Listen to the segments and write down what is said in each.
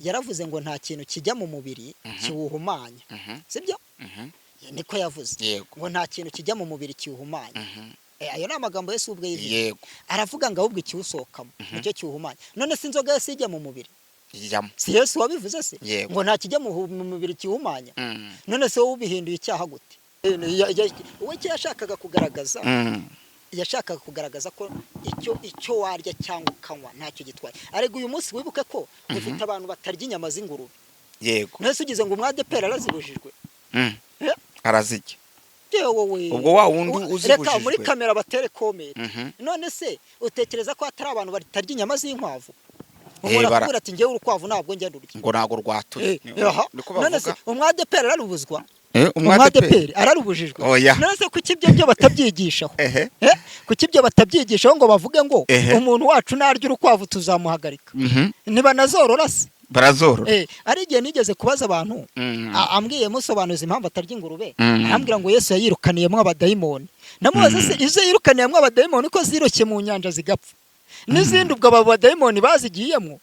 yaravuze ngo nta kintu kijya mu mubiri kiwuhumanya sibyo niko yavuze ngo nta kintu kijya mu mubiri kiwuhumanya ayo ni amagambo Yesu ubwe yivuze aravuga ngo ahubwo ikiwusohokamo nicyo kiwuhumanya none si inzoga yose ijya mu mubiri si Yesu wabivuze se ngo nta kijya mu mubiri kiwumanya none se wowe ubihinduye icyaha gute we yashakaga kugaragaza ko icyo warya cyangwa ukanywa ntacyo gitwaye ariko uyu munsi wibuke ko dufite abantu batarya inyama z'ingurube nese ugize ngo umwadepera arazibujijwe arazijya ubwo wa wundi uzibujijwe reka muri kamera batere komere none se utekereza ko atari abantu batarya inyama z'inkwavu umuntu ati ngewe urukwavu ntabwo njya ndurya ngo nago rwatuye none se umwadepera ararubuzwa umwadeperi ararubujijwe none se kuki ibyo batabyigishaho kuki ibyo batabyigishaho ngo bavuge ngo umuntu wacu narya urukwavu tuzamuhagarika niba nazorora se barazorora ari igihe nigeze kubaza abantu ambwiye musobanuza impamvu atarya ingurube arambwira ngo Yesu yayirukaniyemo abadayimoni namubaza se izo yirukaniyemo abadayimoni ko ziroshye mu nyanja zigapfa n'izindi ubwo aba badayimoni bazigiyemo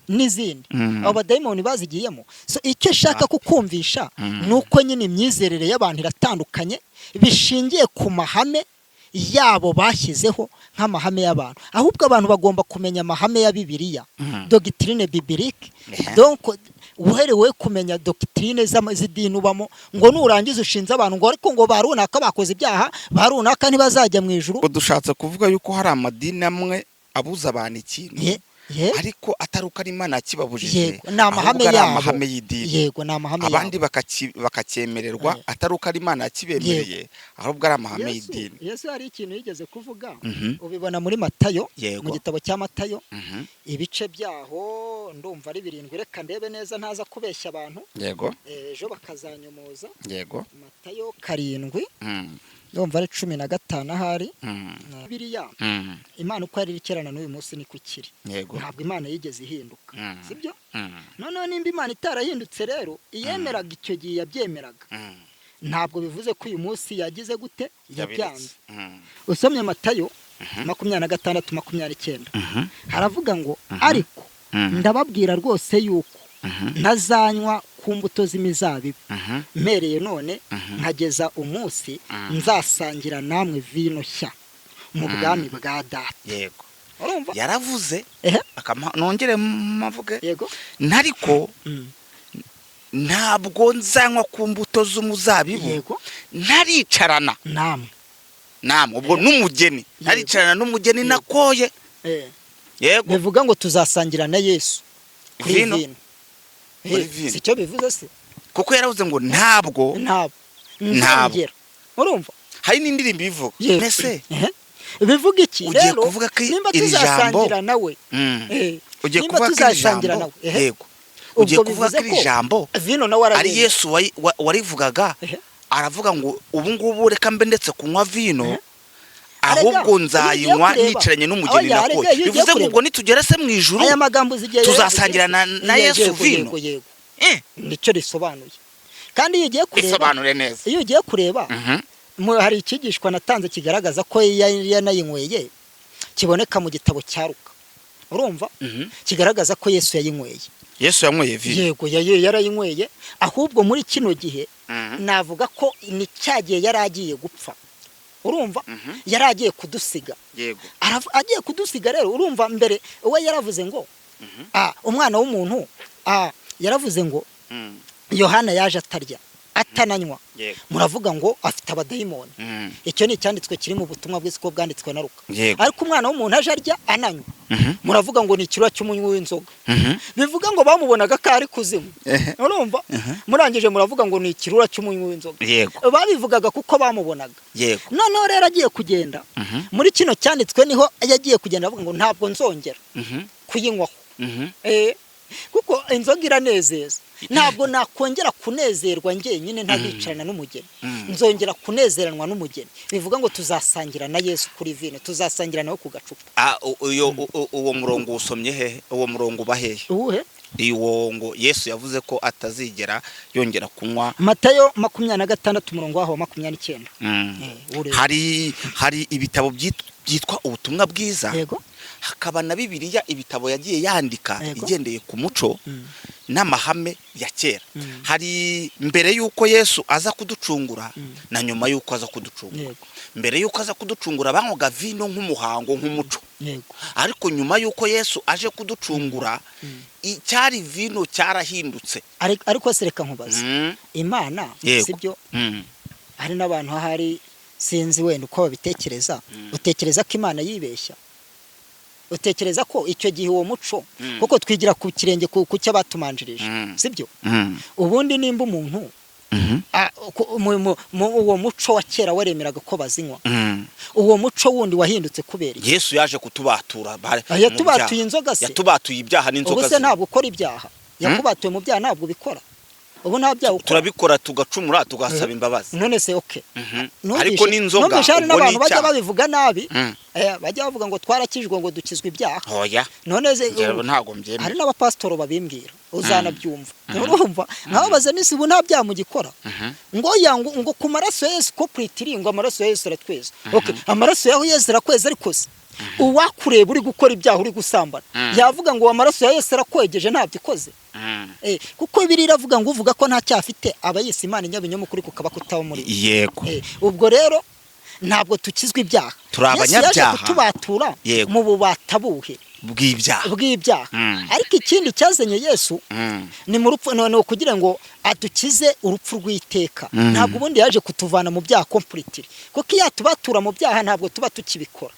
n'izindi abo badayimoni bazigiyemo so icyo shaka kukumvisha nuko nyine imyizerere y'abantu iratandukanye bishingiye ku mahame yabo bashyizeho nk'amahame y'abantu ahubwo abantu bagomba kumenya amahame ya Bibiliya doctrine biblique donc uherewe kumenya doctrine z'idini ubamo ngo nurangiza ushinze abantu ngo ariko ngo barunaka bakoze ibyaha barunaka ntibazajya mu ijuru dushatse kuvuga yuko hari amadini amwe abuza abantu ikintu ariko ataruka ari Imana kibabujije n'amahame y'idini yego n'amahame abandi bakacyemererwa ataruka ari Imana kibemereye ahubwo ari amahame y'idini Yesu hari ikintu yigeze kuvuga ubibona muri Matayo mu gitabo cya Matayo ibice byaho ndumva ari 7 reka ndebe neza ntaza kubeshya abantu ejo bakazanyomoza Matayo 7 ndumva ari 15 ahari Bibiliya Imana uko yari ikerana n'uyu munsi ni kukiri ntabwo Imana yigeze ihinduka sibyo none nimba Imana itarahindutse rero iyemeraga icyo gihe yabyemeraga ntabwo bivuze ko uyu munsi yagize gute yabyanze usomye Matayo 26:29 haravuga ngo ariko ndababwira rwose yuko ntazanywa ku mbuto z'imizabibu mpereye none nkageza umunsi nzasangira namwe vino nshya mu bwami bwa data yaravuze nongere mavuge ntariko ntabwo nzanywa ku mbuto z'umuzabibu ntaricarana namwe ubwo n'umugeni ntaricarana n'umugeni nakoye bivuga ngo tuzasangira na Yesu vino si cyo bivuze se kuko yaravuze ngo ntabwo urumva hari n'indirimbo ivuga nese bivuga iki rero nimba tuzasangira nawe ugiye kuvuga ko ijambo ugiye kuvuga ko ijambo ari Yesu warivugaga aravuga ngo ubu ngubu reka mbe ndetse kunywa vino ahubwo nzayinywa nicaranye n'umugeni nakoye bivuze ngo ubwo nitugera se mu ijuru tuzasangira na Yesu vino nicyo risobanuye kandi iyo ugiye kureba hari ikigishwa natanze kigaragaza ko yanayinyweye kiboneka mu gitabo cya Luka urumva kigaragaza ko Yesu yayinyweye Yesu yanyweye vino yego yarayinyweye ahubwo muri kino gihe navuga ko ni cyagiye yaragiye gupfa urumva yaragiye kudusiga agiye kudusiga rero urumva mbere we yaravuze ngo umwana w'umuntu yaravuze ngo Yohana yaje atarya atananywa muravuga ngo afite abadayimoni icyo ni icyanditswe kiri mu butumwa bw'isiko bwanditswe na Luka ariko umwana w'umuntu aje arya ananywa muravuga ngo ni ikirura cy'umunywi w'inzoga bivuga ngo bamubonaga ko ari kuzimu urumva murangije muravuga ngo ni ikirura cy'umunywi w'inzoga babivugaga kuko bamubonaga noneho rero agiye kugenda muri kino cyanditswe niho yagiye kugenda avuga ngo ntabwo nzongera kuyinywaho kuko inzoga iranezeza ntabwo nakongera kunezerwa njyenyine ntabicarana n'umugeni nzongera kunezeranwa n'umugeni bivuga ngo tuzasangira na Yesu kuri vino tuzasangira nawe ku gacupa uwo murongo usomye he uwo murongo bahehe iwo ngo Yesu yavuze ko atazigera yongera kunywa Matayo 26:29 hari ibitabo byitwa ubutumwa bwiza hakaba na Bibiliya ibitabo yagiye yandika igendeye ku muco n'amahame ya kera. Hari mbere yuko Yesu aza kuducungura na nyuma yuko aza kuducungura. Mbere yuko aza kuducungura banywaga vino nk'umuhango nk'umuco, ariko nyuma yuko Yesu aje kuducungura icyari vino cyarahindutse. Ariko sereka nkubaza, Imana sibyo, hari n'abantu ahari sinzi wenda uko babitekereza, utekereza ko Imana yibeshya? Utekereza ko icyo gihe uwo muco kuko twigira ku kirenge ku cy'abatumanjirije sibyo? Ubundi nimba umuntu uwo muco wa kera waremeraga ko bazinywa, uwo muco wundi wahindutse kubera Yesu yaje kutubatura. Yatubatuye inzoga se? Yatubatuye ibyaha n'inzoga. Ubuse ntabwo ukora ibyaha, yakubatuye mu byaha ntabwo bikora. Ubu nta byaha ukora. Turabikora tugacumura tugasaba imbabazi. None se okay. Ariko n'inzoga n'abantu bajya babivuga nabi, bajya bavuga ngo twarakijwe ngo dukizwe ibyaha. Oya. None se ntago mbyemera. Hari n'abapasitoro babimbwira uzanabyumva. Urumva nkababaza nisi ubu nta byaha mugikora. Ngo ku maraso Yesu ko pritiringo amaraso ya Yesu aratweza. Okay, amaraso yaho Yesu arakweza ariko se uwakureba uri gukora ibyaha uri gusambana yavuga ngo amaraso ya Yesu arakwegeje ntabyikoze? Kuko Bibiliya iravuga ngo uvuga ko nta cyaha afite aba yise Imana inyabinyoma kuri kukaba kutaba muri. Yego. Ubwo rero ntabwo tukizwe ibyaha. Turabanyabyaha tubatura mu bubatabuhe bw'ibyaha. Ariko ikindi cyazanye Yesu ni mu rupfu, none kugira ngo adukize urupfu rw'iteka. Ntabwo ubundi yaje kutuvana mu byaha completely, kuko iyo tubatura mu byaha ntabwo tuba tukibikora.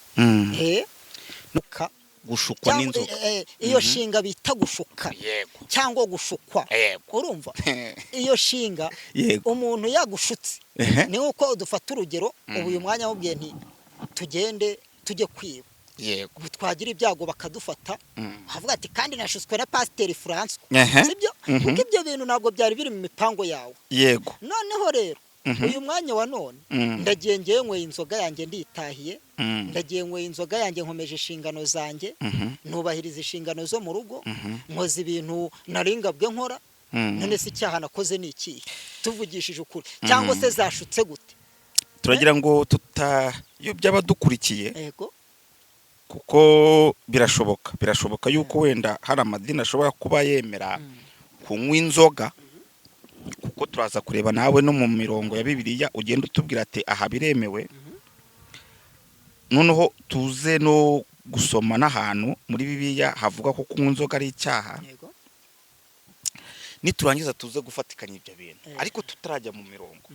Gushukwa n'inzoga iyo shinga bita gushuka cyangwa gushukwa. Urumva iyo shinga umuntu yagushutse ni uko dufata urugero. Ubu uyu mwanya wubwiye nti tugende tujye kwiba, ubu twagira ibyago bakadufata, havuga ati kandi nashutswe na Pasiteri François sibyo? Kuko ibyo bintu ntabwo byari biri mu mipango yawe. Yego. Noneho rero uyu mwanya wa none ndagiye ngewe nyweye inzoga yanjye nditahiye, ndagiye nyweye inzoga yanjye nkomeje inshingano zanjye, nubahiriza inshingano zo mu rugo, nkoze ibintu naringabwe nkora. None se icyaha nakoze ni iki? Tuvugishije ukuri cyangwa se zashutse gute? Turagira ngo tutayobya abadukurikiye. Yego. Kuko birashoboka yuko wenda hari amadini ashobora kuba yemera kunywa inzoga, kuko turaza kureba nawe no mu mirongo ya Bibiliya ugenda utubwira ati aha biremewe. Noneho tuze no gusoma n'ahantu muri Bibiliya havuga ko kunywa inzoga ari icyaha. Niturangiza tuze gufatikanya ibyo bintu, ariko tutarajya mu mirongo.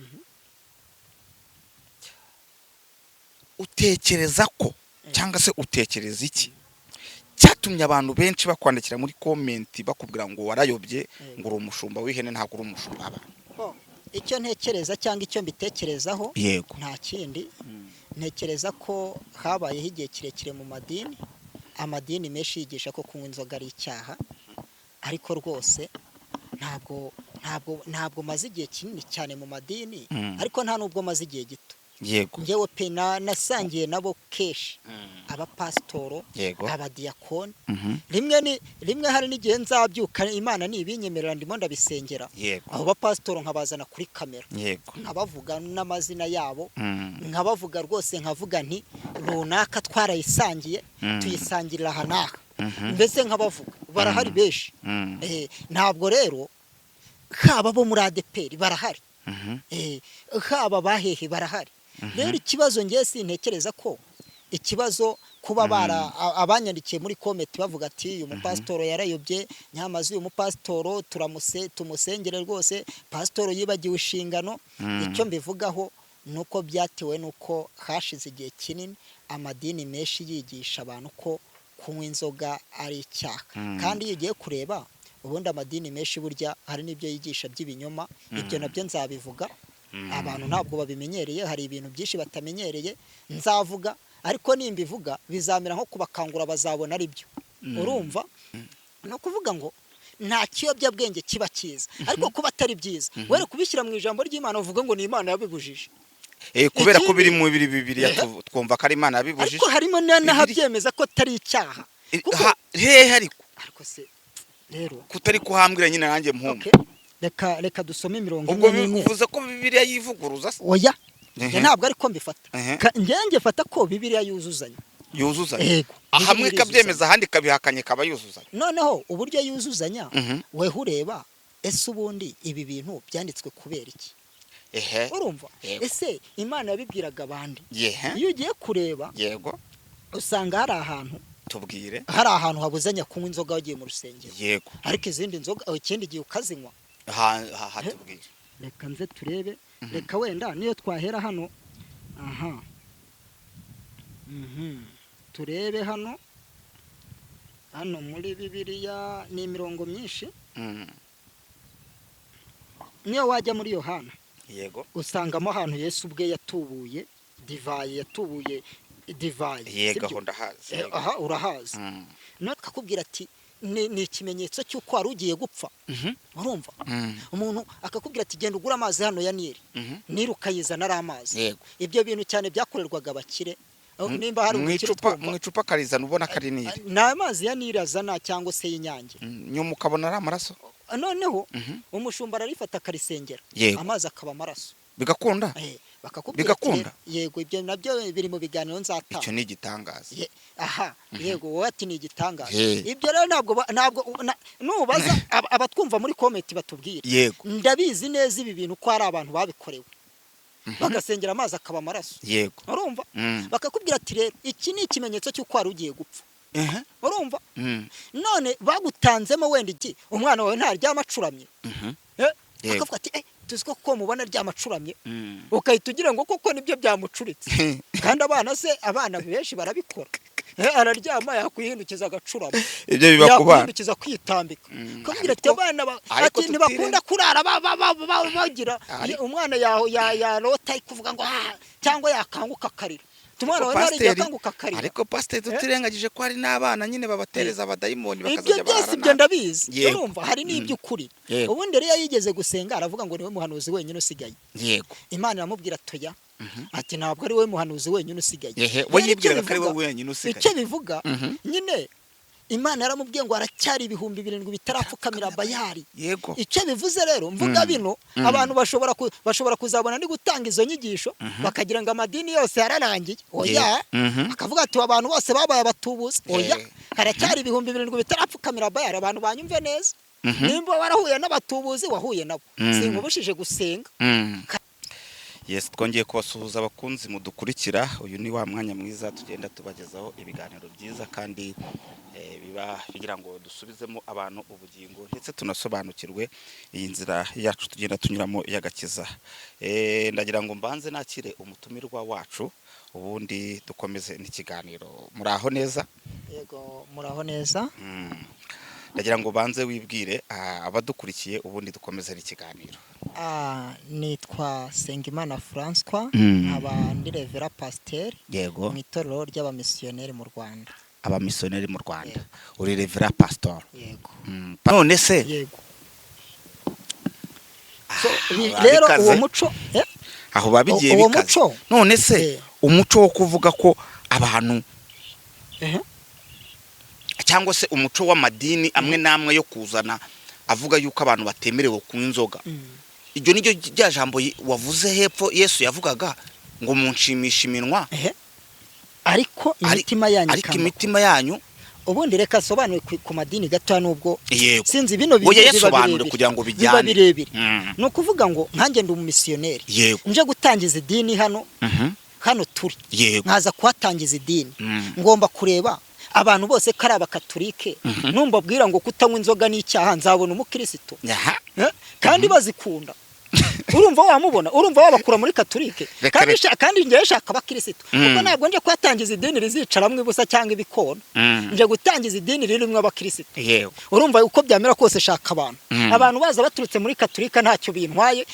Utekereza ko cyangwa se utekereza iki cyatumye abantu benshi bakwandikira muri comment bakubwira ngo warayobye, ngo uri umushumba w'ihene ntabwo uri umushumba w'abantu? Icyo ntekereza cyangwa icyo mbitekerezaho nta kindi, ntekereza ko habayeho igihe kirekire mu amadini menshi yigisha ko kunywa inzoga ari icyaha, ariko rwose ntabwo maze igihe kinini cyane mu madini, ariko nta nubwo maze igihe gito. Yego. Ngewe pe nasangiye nabo keshi, abapasitoro, abadiyakoni. Rimwe hari n'igihe nzabyuka Imana nibinyemerera ndimo ndabisengera, abo bapasitoro nkabazana kuri kamera, nkabavuga n'amazina yabo, nkabavuga rwose, nkavuga nti runaka twarayisangiye, tuyisangirira aha n'aha. Mbese nkabavuga barahari benshi. Ntabwo rero haba bo muri ADPR barahari, haba bahehe barahari. Rero ikibazo ngiye sintekereza ko ikibazo kuba abanyandikiye muri comment bavuga ati uyu mupasitoro yarayobye, nyamaze uyu mupasitoro tumusengere rwose, pasitoro yibagiwe inshingano. Icyo mbivugaho nuko byatewe nuko hashize igihe kinini amadini menshi yigisha abantu ko kunywa inzoga ari icyaha. Kandi iyo ugiye kureba ubundi amadini menshi burya hari n'ibyo yigisha by'ibinyoma. Ibyo nabyo nzabivuga, abantu ntabwo babimenyereye, hari ibintu byinshi batamenyereye nzavuga, ariko nimbivuga bizamera nko kubakangura bazabona ari byo. Urumva no kuvuga ngo nta kiyobyabwenge kiba cyiza, ariko kuba atari byiza were kubishyira mu ijambo ry'Imana uvuga ngo ni Imana yabibujije. Kubera ko biri mu Bibiliya twumva ko ari Imana yabibujije, ariko harimo n'ahabyemeza ko atari icyaha. Ariko se rero kutari kuhambwira nyine nanjye mpumva. Reka dusome imirongo ubwo bivuze ko Bibiliya yivuguruza se? Oya, ntabwo ariko mbifata. Ngenge fata ko Bibiliya yuzuzanya. yuzuzanya hamwe kabyemeza ahandi kabihakanye kaba yuzuzanya. Noneho uburyo yuzuzanya weho ureba ese ubundi ibi bintu byanditswe kubera iki? Urumva ese Imana yabibwiraga abandi? Iyo ugiye kureba yego usanga hari ahantu tubwire hari ahantu habuzanya kunywa inzoga wagiye mu rusengero. Yego ariko izindi nzoga ikindi gihe ukazinywa. Tubwire reka nze turebe reka wenda niyo twahera hano turebe hano muri Bibiliya ni imirongo myinshi. Niyo wajya muri Yohana yego usangamo ahantu Yesu ubwe yatubuye divayi yego ndahazi urahazi. None akakubwira ati ni ikimenyetso cy'uko wari ugiye gupfa. Urumva umuntu akakubwira ati genda ugura amazi hano ya Nili. Nili ukayizana ari amazi. Ibyo bintu cyane byakorerwaga abakire. Nimba hari mu icupa karizana ubona kari Nili. Ni amazi ya Nili azana cyangwa se y'Inyange. Nyuma ukabona ari amaraso. Noneho umushumba ararifata akarisengera amazi akaba amaraso. Bigakunda? Bigakunda? Yego ibyo nabyo biri mu biganiro nzatanga. Icyo ni igitangaza. Yego wowe ati ni igitangaza. Ibyo rero ntabwo nubaza abatwumva muri comment batubwira. Ndabizi neza ibi bintu ko ari abantu babikorewe. Bagasengera amazi akaba amaraso. Yego. Urumva? Bakakubwira ati rero iki ni ikimenyetso cy'uko wari ugiye gupfa. Urumva? None bagutanzemo wenda iki umwana wawe ntaryama acuramye. Akavuga ati tuziko ko mubona ryamacuramye ukahita ugira ngo koko nibyo byamucuritse kandi abana benshi barabikora. Araryama yakwihindukiza agacurama. Ibyo biba kubana yakwihindukiza kwitambika kugira ati abana ati ntibakunda kurara bagira umwana yarota kuvuga ngo cyangwa yakanguka karira. Tumwana we ntari yakanguka karira. Ariko pastor tutirengagije ko hari n'abana nyine babatereza abadayimoni ibyo bakazajya byose ibyo ndabizi. Urumva hari n'iby'ukuri. Ubundi rero yigeze gusenga aravuga ngo niwe muhanuzi wenyine usigaye. Yego Imana iramubwira toya ati ntabwo ari we muhanuzi wenyine usigaye. We yibwiraga ko ari we wenyine usigaye. Icyo bivuga nyine Imana yaramubwiye ngo aracyari 7,000 bitarapfukamira Bayali. Yego Icyo bivuze rero mvuga bino abantu bashobora kuzabona ndi gutanga izo nyigisho bakagira ngo amadini yose yararangiye. Oya akavuga ati abantu bose babaye abatubuzi. Oya haracyari 7,000 bitarapfukamira Bayali. Abantu banyumve neza. Nimba warahuye n'abatubuzi wahuye nabo sinkubushije gusenga. Yes, twongeye kubasuhuza abakunzi mudukurikira. Uyu ni wa mwanya mwiza tugenda tubagezaho ibiganiro byiza kandi biba bigira ngo dusubizemo abantu ubugingo ndetse tunasobanukirwe iyi nzira yacu tugenda tunyuramo y'agakiza. Ndagira ngo mbanze nakire umutumirwa wacu ubundi dukomeze n'ikiganiro. Muraho neza? Yego muraho neza. Ndagira ngo banze wibwire abadukurikiye ubundi dukomeze n'ikiganiro. Nitwa Sengimana François aba ndi Revera Pasteur mu itorero ry'abamisiyoneri mu Rwanda. Abamisiyoneri mu Rwanda. Uri Revera Pastor? Yego. None se? Yego. Rero uwo muco aho babigiye bikaze. None se umuco wo kuvuga ko abantu cyangwa se umuco w'amadini amwe namwe yo kuzana avuga yuko abantu batemerewe kunywa inzoga. Iryo niryo rya jambo wavuze hepfo Yesu yavugaga ngo munshimisha iminwa. Ariko imitima yanyu ubundi reka sobanure ku madini gato nubwo sinzi bino bisobanure kugira ngo bijyane. No kuvuga ngo nkanjye ndi umumisiyoneri nje gutangiza idini hano turi nkaza kuhatangiza idini ngomba kureba abantu bose kari abakatolike numva bwira ngo kutanywa inzoga n'icyaha nzabona umukristo kandi bazikunda. Urumva wamubona urumva wabakura muri katolike kandi ngiye shaka abakristo kuko ntabwo nje kwatangiza idini rizicaramwe busa cyangwa ibikona nje gutangiza idini ririmo abakristo. Urumva uko byamera kose shaka abantu baza baturutse muri katolika ntacyo bintwaye.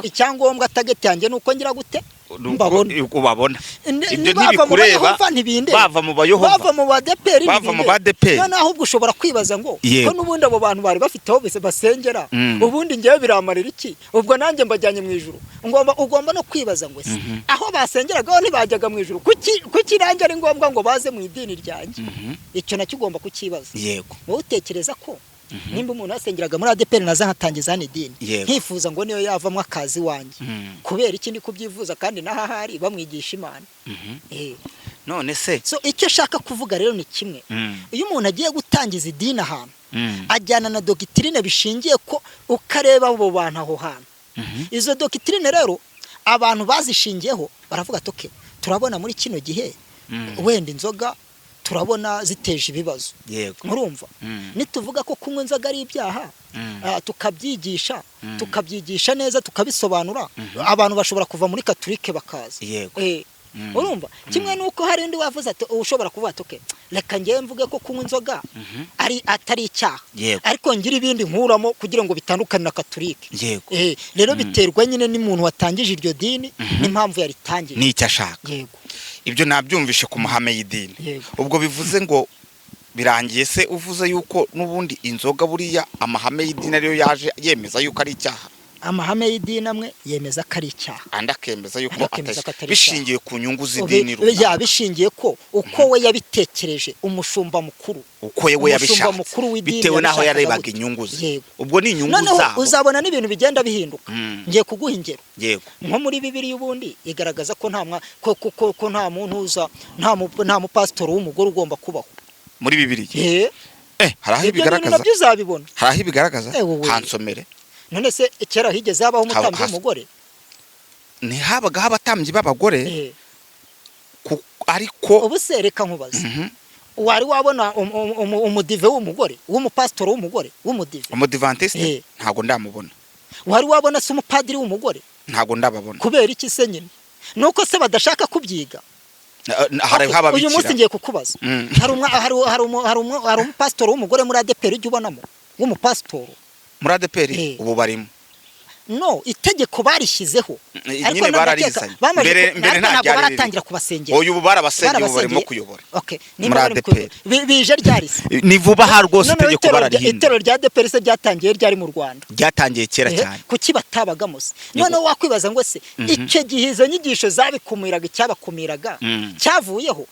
Icyangombwa tageti yanjye nuko ngira gute ubabona ibyo ntibikureba bava mu Bayehova bava mu badeperi none ahubwo ushobora kwibaza ngo ko nubundi abo bantu bari bafiteho bise basengera ubundi ngiye biramarira iki ubwo nanjye mbajyanye mu ijuru. Ugomba no kwibaza ngo se aho basengeragaho ntibajyaga mu ijuru kuki nanjye ari ngombwa ngo baze mu idini ryanjye. Icyo nacyo ugomba kukibaza. Wowe utekereza ko nimba umuntu asengeraga muri ADPR naza nkatangiza n'idini nkifuza ngo niyo yavamo akazi wanjye kubera ikindi kubyifuza kandi nahahari bamwigisha Imana. none se so icyo shaka kuvuga rero ni kimwe. Iyo umuntu agiye gutangiza idini ahantu ajyana na dogitrine bishingiye ko ukareba abo bantu aho hantu. Izo dogitrine rero abantu bazishingiyeho baravuga toke turabona muri kino gihe wenda inzoga turabona ziteje ibibazo. Murumva nituvuga ko kunywa inzoga ari ibyaha tukabyigisha neza tukabisobanura abantu bashobora kuva muri Katolike bakaza. Urumva kimwe nuko hari ndi wavuze ati ushobora kuvuga toke reka ngiye mvuge ko kunywa inzoga atari icyaha ariko ngira ibindi nkuramo kugira ngo bitandukane na Katolike. Rero biterwa nyine n'umuntu watangije iryo dini n'impamvu yaritangije n'icyo ashaka. Ibyo nabyumvishe ku mahame y'idini. Ubwo bivuze ngo birangiye se uvuze yuko nubundi inzoga buriya amahame y'idini ariyo yaje yemeza yuko ari icyaha. Amahame y'idini amwe yemeza ko ari icyaha andi akemeza yuko bishingiye ku nyungu z'idini runaka. Bishingiye ko uko we yabitekereje umushumba mukuru uko we yabishatse bitewe naho yarebaga inyungu ze. Ubwo ni inyungu zabo uzabona n'ibintu bigenda bihinduka. Ngiye kuguha ingero nko muri Bibiliya ubundi igaragaza ko nta muntu uza nta mupastori w'umugore ugomba kubaho muri Bibiliya. Haraho ibigaragaza hansomere. None se kera higeze habaho umutambyi w'umugore? Ntihabagaho abatambyi b'abagore ariko ubu se reka nkubaza wari wabona umudive w'umugore w'umupastori w'umugore umudivantiste ntago ndamubona. Wari wabona se umupadiri w'umugore? Ntago ndababona. Kubera iki se nyine? Nuko se badashaka kubyiga? Uyu munsi ngiye kukubaza hari umupastori w'umugore muri ADPR ujya ubonamo w'umupastori muri ADPR ubu barimo? No, itegeko barishyizeho ariko bararizanye mbere nta baratangira kubasengera. Ubu barabasengera barimo kuyobora. Muri ADPR bije ryarise ni vuba ha rwose itegeko bararihinda. Itero rya ADPR se byatangiye ryari mu Rwanda? Byatangiye kera cyane. Kuki batabagamo se? None wakwibaza ngo se icyo gihe izo nyigisho zabikumiraga icyabakumiraga cyavuyeho?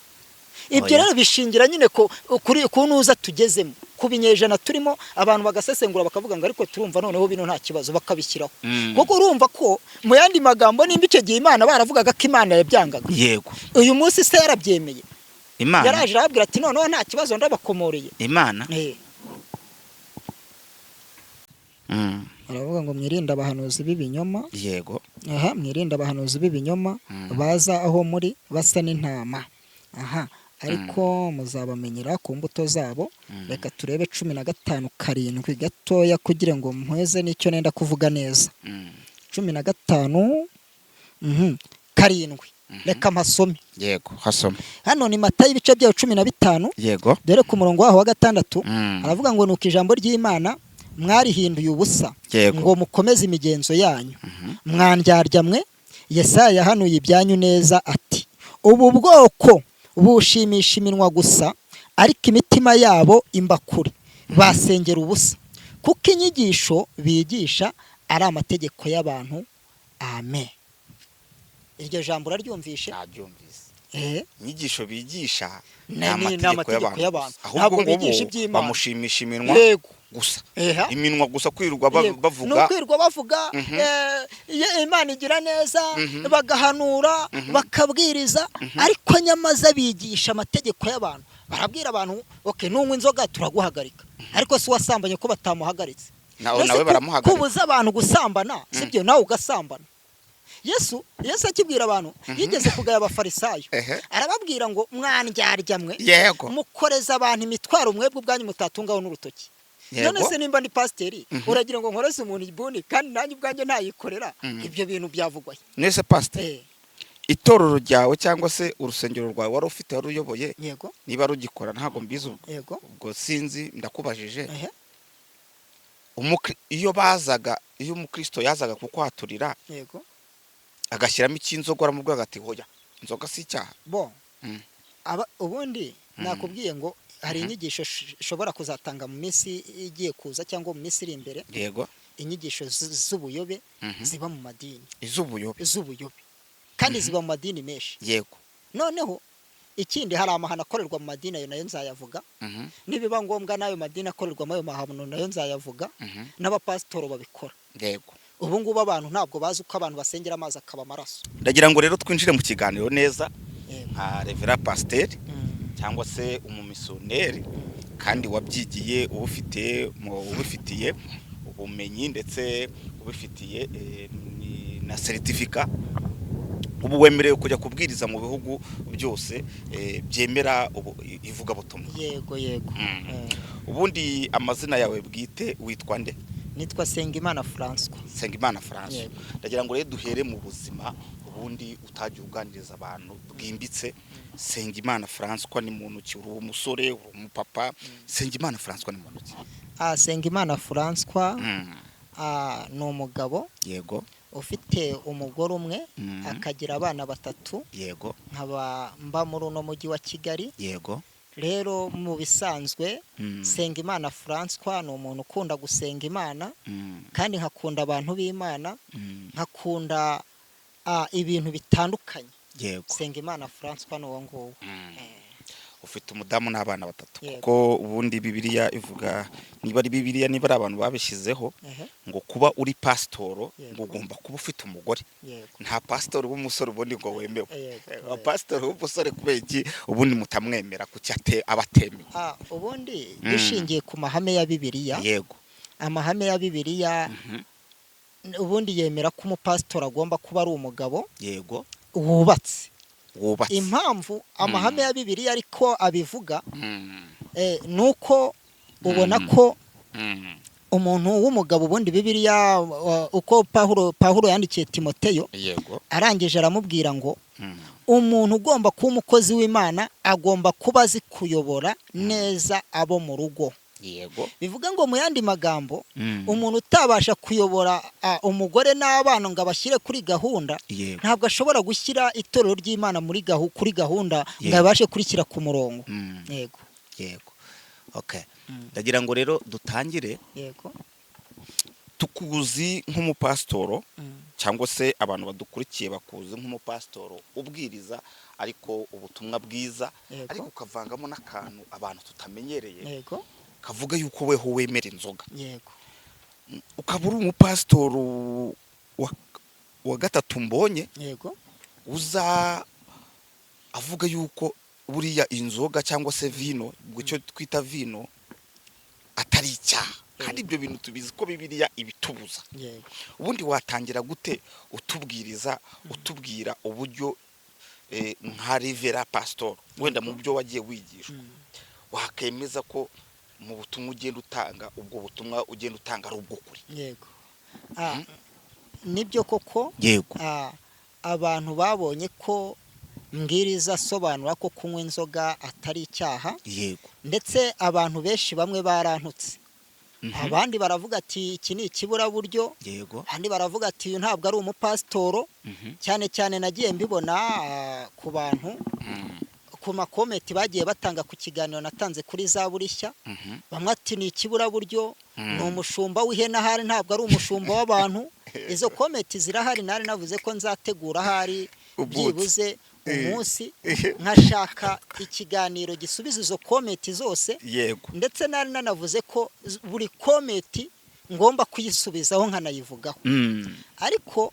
Ibyo rero bishingira nyine ko kuri kunuza tugezemo kubinyejana turimo abantu bagasesengura bakavuga ngo ariko turumva noneho bino nta kibazo bakabishyiraho. Kuko urumva ko mu yandi magambo nimba icyo gihe Imana baravugaga ko Imana yabyangaga. Uyu munsi se yarabyemeye. Yaraje arabwira ati noneho nta kibazo ndabakomoreye Imana. Aravuga ngo mwirinde abahanuzi b'ibinyoma. Mwirinde abahanuzi b'ibinyoma baza aho muri basa n'intama. Ariko muzabamenyera ku mbuto zabo. Reka turebe 15:7 gatoya kugira ngo mpweze n'icyo nenda kuvuga neza. 15:7 reka mpasome. Hasome. Hano ni Matayo ibice byayo 15. Dore ku murongo waho wa 6 aravuga ngo nuko ijambo ry'Imana mwarihinduye ubusa ngo mukomeze imigenzo yanyu. Mwandyarya mwe. Yesaya yahanuye ibyanyu neza ati ubu bwoko bushimisha iminwa gusa ariko imitima yabo imbakuri basengera ubusa kuko inyigisho bigisha ari amategeko y'abantu. Amen. Iryo jambo uraryumvishe? Naryumvise. Inyigisho bigisha ni amategeko y'abantu. Ahubwo bigisha iby'Imana bamushimisha iminwa gusa. Iminwa gusa kwirirwa bavuga. No kwirirwa bavuga Imana igira neza bagahanura bakabwiriza ariko nyamaza bigisha amategeko y'abantu. Barabwira abantu nunywa inzoga turaguhagarika ariko si wasambanye ko batamuhagaritse. Nawe baramuhagarika. Kubuza abantu gusambana sibyo nawe ugasambana. Yesu akibwira abantu yigeze kugaya abafarisayo arababwira ngo mwandyarya mwe mukoreza abantu imitwaro mwebwe ubwanyu mutatungaho n'urutoki. None se nimba ni pasiteri uragira ngo nkoreze umuntu ibuni kandi nanjye ubwanjye nayikorera ibyo bintu byavugwaye. Nese pasiteri itorero ryawe cyangwa se urusengero rwawe wari ufite wari uyoboye niba rugikora ntago mbizi ubwo sinzi ndakubajije. Iyo umukristo yazaga kukwaturira agashyiramo icy'inzoga aramubwira ati hoya inzoga si icyaha. Ubundi nakubwiye ngo hari inyigisho shobora kuzatanga mu minsi igiye kuza cyangwa mu minsi iri imbere. Inyigisho z'ubuyobe ziba mu madini. Iz'ubuyobe kandi ziba mu madini menshi. Noneho ikindi hari amahano akorerwa mu madini ayo nayo nzayavuga. Nibiba ngombwa nayo madini akorerwa ayo mahano nayo nzayavuga. N'abapasitoro babikora. Ubu ngubu abantu ntabwo bazi uko abantu basengera amazi akaba amaraso. Ndagira ngo rero twinjire mu kiganiro neza. nka revera pasiteri cyangwa se umumisiyoneri kandi wabyigiye ubifitiye ubumenyi ndetse ubifitiye na seritifika, ubu wemerewe kujya kubwiriza mu bihugu byose byemera ivugabutumwa. Yego. Ubundi amazina yawe bwite witwa nde? Nitwa Sengimana François. Sengimana François. Ndagira ngo rero duhere mu buzima ubundi utagiye uganiriza abantu bwimbitse. Sengimana François ni muntu ki? Uri umusore, uri umupapa? Sengimana François ni muntu ki? Sengimana François ni umugabo. Yego. Ufite umugore umwe akagira abana 3. Yego. Nkaba mba muri uno mujyi wa Kigali. Yego. Rero mu bisanzwe Sengimana François ni umuntu ukunda gusenga Imana kandi nkakunda abantu b'Imana, nkakunda ibintu bitandukanye. Yego. Sengimana François n'uwo nguwo. Ufite umudamu n'abana 3 kuko ubundi Bibiliya ivuga, niba ari Bibiliya niba ari abantu babishizeho ngo kuba uri pasitoro ngo ugomba kuba ufite umugore. Nta pasitoro w'umusore ubundi ngo wemewe. Pasitoro w'umusore kubera iki ubundi mutamwemera kuki abateme? Ubundi dushingiye ku mahame ya Bibiliya. Yego. Amahame ya Bibiliya ubundi yemera ko umupasitoro agomba kuba ari umugabo. Yego. Wubatse. Impamvu amahame ya Bibiliya ariko abivuga nuko ubona ko umuntu w'umugabo ubundi Bibiliya uko Pawulo yandikiye Timoteyo, arangije aramubwira ngo umuntu ugomba kuba umukozi w'Imana agomba kuba azi kuyobora neza abo mu rugo. Yego. Bivuga ngo mu yandi magambo umuntu utabasha kuyobora umugore n'abana ngo abashyire kuri gahunda, ntabwo ashobora gushyira itorero ry'Imana kuri gahunda ngo abashe kurikira ku murongo. Yego. Okay. Ndagira ngo rero dutangire. Yego. Tukuzi nk'umupasitoro cyangwa se abantu badukurikiye bakuzi nk'umupasitoro ubwiriza ariko ubutumwa bwiza, ariko ukavangamo n'akantu abantu tutamenyereye. Yego. Kavuga yuko weho wemera inzoga. Yego. Ukaba uri umupasitoro wa 3 mbonye. Yego. Uza avuga yuko buriya inzoga cyangwa se vino, cyo twita vino atari icyaha, kandi ibyo bintu tubizi ko Bibiliya ibitubuza. Yego. Ubundi watangira gute utubwira uburyo nka revera pastor wenda mu byo wagiye wigisha wakemeza ko mu butumwa ugenda utanga ubwo butumwa ugenda utanga ari ubwo kuri? Yego. Nibyo koko. Yego. Abantu babonye ko mbwiriza sobanura ko kunywa inzoga atari icyaha. Yego. Ndetse abantu benshi bamwe barantutse. Abandi baravuga ati iki ni ikibura buryo. Yego. Abandi baravuga ati uyu ntabwo ari umupasitoro. Cyane nagiye mbibona ku bantu ku makomenti bagiye batanga ku kiganiro natanze kuri Zaburishya. Bamwe ati ni ikibura buryo, ni umushumba w'ihene ahari ntabwo ari umushumba w'abantu. Izo komenti zirahari, nari navuze ko nzategura ahari byibuze umunsi nkashaka ikiganiro gisubiza izo komenti zose. Yego. Ndetse nari nanavuze ko buri komenti ngomba kuyisubizaho nkanayivugaho. Ariko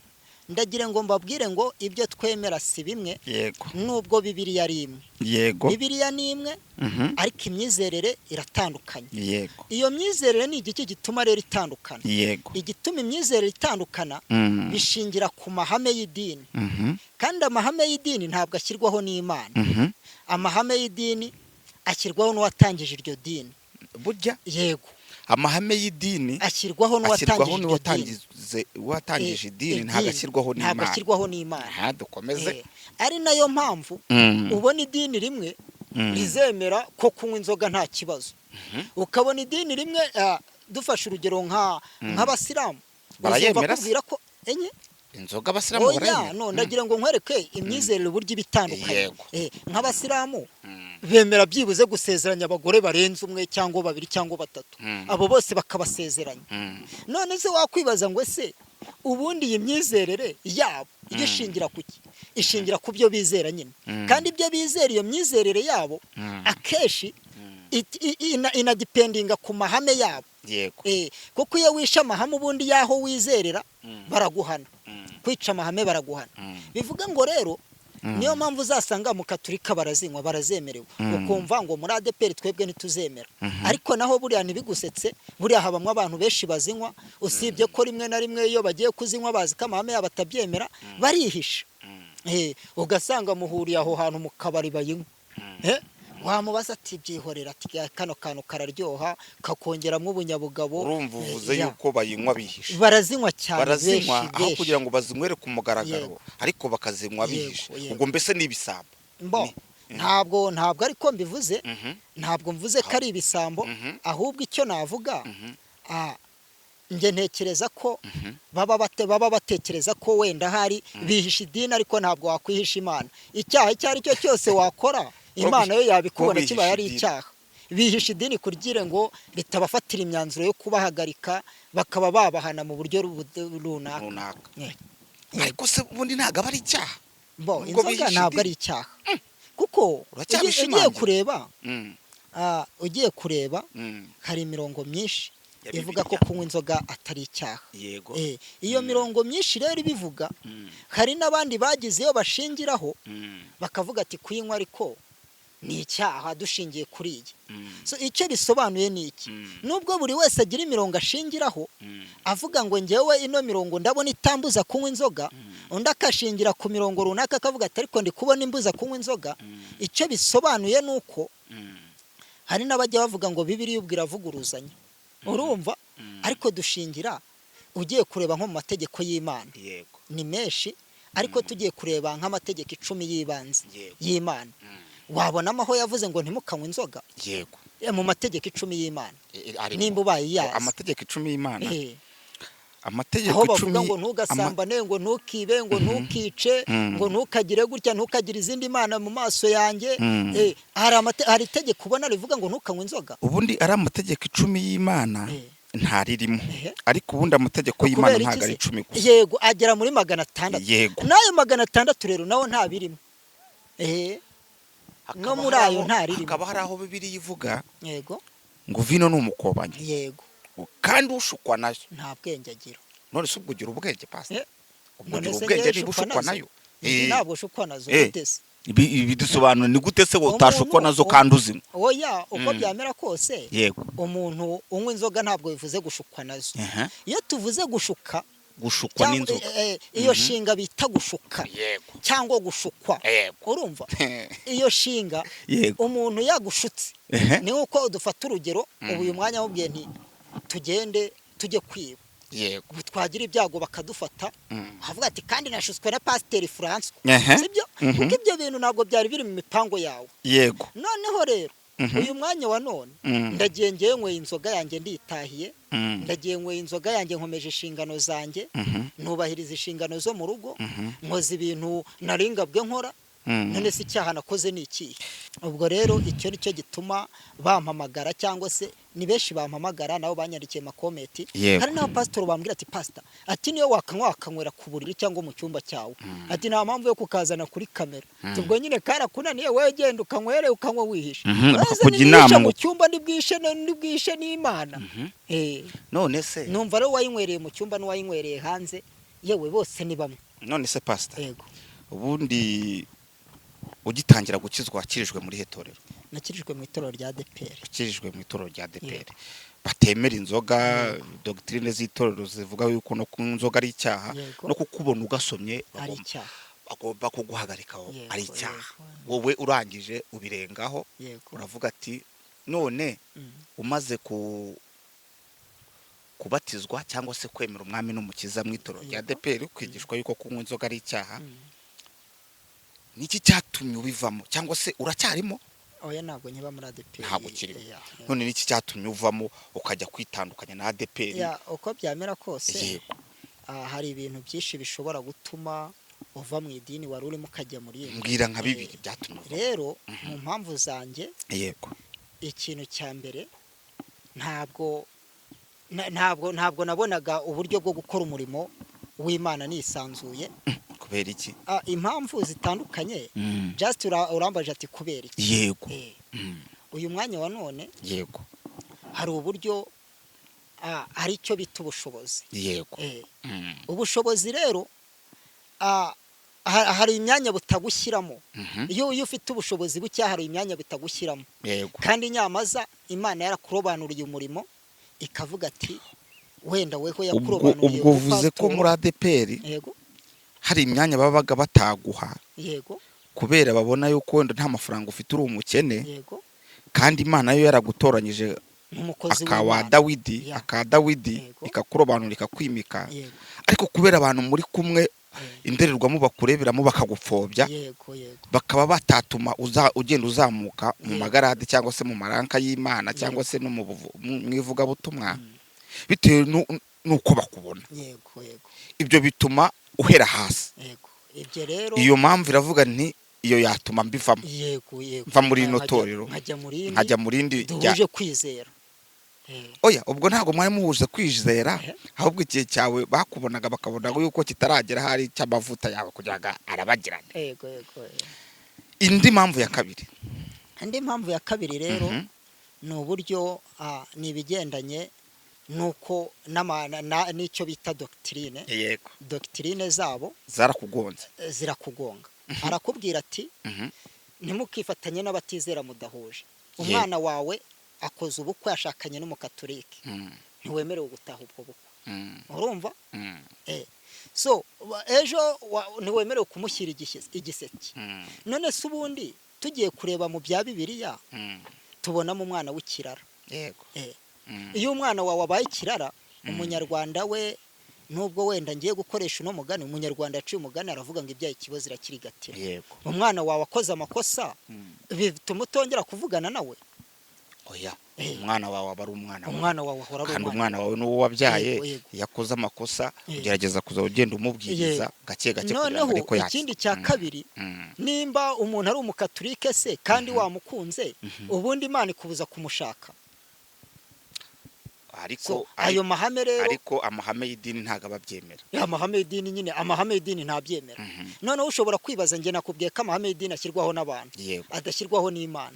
ndagira ngo mbabwire ngo ibyo twemera si bimwe. Yego. Nubwo Bibiliya ari imwe. Yego. Bibiliya ni imwe ariko imyizerere iratandukanye. Yego. Iyo myizerere ni igiki gituma rero itandukana? Yego. Igituma imyizerere itandukana bishingira ku mahame y'idini. Kandi amahame y'idini ntabwo ashyirwaho n'Imana. Amahame y'idini ashyirwaho n'uwatangije iryo dini. Burya? Yego. Amahame y'idini ashyirwaho n'uwatangije idini ntabwo ashyirwaho n'Imana. Dukomeze. Ari nayo mpamvu ubona idini rimwe rizemera ko kunywa inzoga nta kibazo. Ukabona idini rimwe dufashe urugero nk'abasilamu barayemera kubwira ko inzoga abasilamu barayemera. No, ndagira ngo nkwereke imyizerere uburyo ibitandukanye. Nk'abasilamu bemera byibuze gusezeranya abagore barenze umwe cyangwa 2 cyangwa 3. Abo bose bakabasezeranya. None se wakwibaza ngo ese ubundi iyi myizerere yabo igishingira kuki? Ishingira ku byo bizera nyine. Kandi ibyo bizera iyo myizerere yabo akeshi inadependinga ku mahame yabo. Yego. Kuko iyo wisha amahame ubundi yaho wizerera baraguhana. Kwica amahame baraguhana. Bivuga ngo rero niyo mpamvu uzasanga mu Katolika barazinywa barazemerewe ukumva ngo muri ADPR twebwe ntituzemera ariko naho buriya ntibigusetse buriya habamwe abantu benshi bazinywa usibye ko rimwe na rimwe iyo bagiye kuzinywa bazi ko amahame yabo atabyemera barihisha ugasanga muhuriye aho hantu mu kabari bayinywa wamubaza ati byihorera ati kano kantu kararyoha kakongeramo ubunyabugabo urumva uvuze yuko bayinywa bihishe barazinywa cyane barazinywa aho kugira ngo bazinywere ku mugaragaro ariko bakazinywa bihishe ubwo mbese ni ibisambo ntabwo ariko mbivuze ntabwo mvuze ko ari ibisambo ahubwo icyo navuga nge ntekereza ko baba batekereza ko wenda hari bihisha idini ariko ntabwo wakwihisha Imana icyaha icyo ari cyo cyose wakora Imana yo yabikubona kiba yari icyaha bihisha idini kugira ngo bitabafatira imyanzuro yo kubahagarika bakaba babahana mu buryo runaka ariko se ubundi ntabwo aba ari icyaha inzoga ntabwo ari icyaha kuko ugiye kureba hari imirongo myinshi ivuga ko kunywa inzoga atari icyaha iyo mirongo myinshi rero ibivuga hari n'abandi bagize iyo bashingiraho bakavuga ati kuyinywa ariko ni icyaha dushingiye kuri iyi icyo bisobanuye ni iki nubwo buri wese agira imirongo ashingiraho avuga ngo ngewe ino mirongo ndabona itambuza kunywa inzoga undi akashingira ku mirongo runaka akavuga ati ariko ndi kubona imbuza kunywa inzoga icyo bisobanuye ni uko hari n'abajya bavuga ngo Bibiliya ubwo iravuguruzanya urumva ariko dushingira ugiye kureba nko mu mategeko y'Imana ni menshi ariko tugiye kureba nk'amategeko 10 y'ibanze y'Imana wabonamo aho yavuze ngo ntimukanywe inzoga yego mu mategeko 10 y'Imana nimba ubaye yazi amategeko 10 y'Imana amategeko 10 aho bavuga ngo ntugasambane ngo ntukibe ngo ntukice ngo ntukagire gutya ntukagire izindi mana mu maso yanjye hari itegeko ubona rivuga ngo ntukanywe inzoga ubundi ari amategeko 10 y'Imana ntaririmo ariko ubundi amategeko y'Imana ntago ari 10 gusa yego agera muri 600 yego nayo 600 rero nawo ntabirimo no muri ayo ntaririmo hakaba hari aho Bibiliya ivuga yego ngo vino ni umukobanyi yego kandi ushukwa nayo nta bwenge agira none se ubwo ugira ubwenge pastor ubwo ugira ubwenge niba ushukwa nayo ntabwo ushukwa nazo gutese bidusobanura ni gute se utashukwa nazo kandi uzinywa oya uko byamera kose yego umuntu unywa inzoga ntabwo bivuze gushukwa nazo iyo tuvuze gushukwa n'inzoga iyo shinga bita gushuka cyangwa gushukwa urumva iyo shinga umuntu yagushutse ni uko dufata urugero ubu uyu mwanya wubwiye nti tugende tujye kwiba yego twagira ibyago bakadufata havuga ati kandi nashutswe na Pasiteri François sibyo kuko ibyo bintu ntabwo byari biri mu mipango yawe yego noneho rero uyu mwanya wa none ndagiye ngewe inzoga yanjye nditahiye ndagiye inzoga yanjye nkomeje inshingano zanjye nubahiriza inshingano zo mu rugo nkoze ibintu naringabwe nkora none se icyaha nakoze ni iki ubwo rero icyo nicyo gituma bampamagara cyangwa se ni benshi bampamagara nabo banyandikiye makomenti hari n'aba pastor bambwira ati pastor ati niyo wakanywera ku buriri cyangwa mu cyumba cyawe ati nta mpamvu yo kukazana kuri kamera ubwo nyine karakunaniye wewe genda ukanywere ukanywa wihishe kugira inama mu cyumba nibwishe n'Imana none se numva rero wayinywereye mu cyumba n'uwayinywereye hanze yewe bose ni bamwe none se pastor yego ubundi ugitangira gukizwa wakirijwe muri hetorero nakirijwe mu itorero rya ADPR wakirijwe mu itorero rya ADPR batemera inzoga doctrine z'itorero zivuga yuko no kunywa inzoga ari icyaha no kukubona ugasomye bagomba kuguhagarika ari icyaha wowe urangije ubirengaho uravuga ati none umaze kubatizwa cyangwa se kwemera umwami n'umukiza mu itorero rya ADPR kwigishwa yuko kunywa inzoga ari icyaha niki cyatumye ubivamo cyangwa se uracyarimo oya ntabwo nkiba muri ADPR ntabwo kirimo none niki cyatumye uvamo ukajya kwitandukanya na ADPR uko byamera kose hari ibintu byinshi bishobora gutuma uva mu idini wari urimo ukajya muri iyo mbwira nka bibiri byatumye rero mu mpamvu zanjye yego ikintu cya mbere ntabwo nabonaga uburyo bwo gukora umurimo w'Imana nisanzuye kubera iki impamvu zitandukanye just urambaje ati kubera iki yego uyu mwanya wa none yego hari uburyo hari icyo bita ubushobozi yego ubushobozi rero hari imyanya butagushyiramo. Iyo ufite ubushobozi buke hari imyanya bitagushyiramo. Kandi nyamaza Imana yarakurobanuriye umurimo ikavuga ati wenda weho yakurobanuriye. Ubwo uvuze ko muri ADPR hari imyanya babaga bataguha kubera babona yuko wenda nta mafaranga ufite uri umukene, kandi Imana yo yaragutoranyije aka Dawidi ikakurobanura ikakwimika, ariko kubera abantu muri kumwe indererwamo bakureberamo bakagupfobya, bakaba batatuma ugenda uzamuka mu magarade cyangwa se mu maranka y'Imana cyangwa se no mu ivugabutumwa bitewe nuko bakubona. Ibyo bituma uhera hasi. Iyo mpamvu iravuga nti iyo yatuma mbivamo, mva muri ino torero nkajya mu rindi duhuje kwizera. Oya, ubwo ntago mwari muhuje kwizera, ahubwo igihe cyawe bakubonaga bakabona yuko kitaragera hari cy'amavuta yawe kugira arabagirane. Indi mpamvu ya kabiri rero ni uburyo nibigendanye nuko n'icyo bita doctrine zabo zirakugonga. Arakubwira ati ntimukifatanye n'abatizera mudahuje. Umwana wawe akoze ubukwe yashakanye n'umukatolike, ntiwemerewe gutaha ubwo bukwe. Urumva? So ejo ntiwemerewe kumushyira igiseke. None se ubundi tugiye kureba mu bya Bibiliya tubonamo umwana w'ikirara. Iyo umwana wawe abaye ikirara, umunyarwanda we nubwo wenda ngiye gukoresha uno mugani, umunyarwanda yaciye umugani aravuga ngo ibyaye ikibazo irakirigatira. Umwana wawe akoze amakosa bituma utongera kuvugana nawe. Oya, umwana wawe aba ari umwana wawe ahora ari kandi umwana wawe n'uwo wabyaye yakoze amakosa ugerageza kuza ugenda umubwiriza gake gake kugira ngo ariko yatse. Ikindi cya kabiri, nimba umuntu ari umukatolike se kandi wamukunze, ubundi Imana ikubuza kumushaka. Ayo mahame rero, ariko amahame y'idini ntago ababyemera. Amahame y'idini nyine, amahame y'idini ntabyemera. Noneho ushobora kwibaza, nge nakubwiye ko amahame y'idini ashyirwaho n'abantu adashyirwaho n'Imana.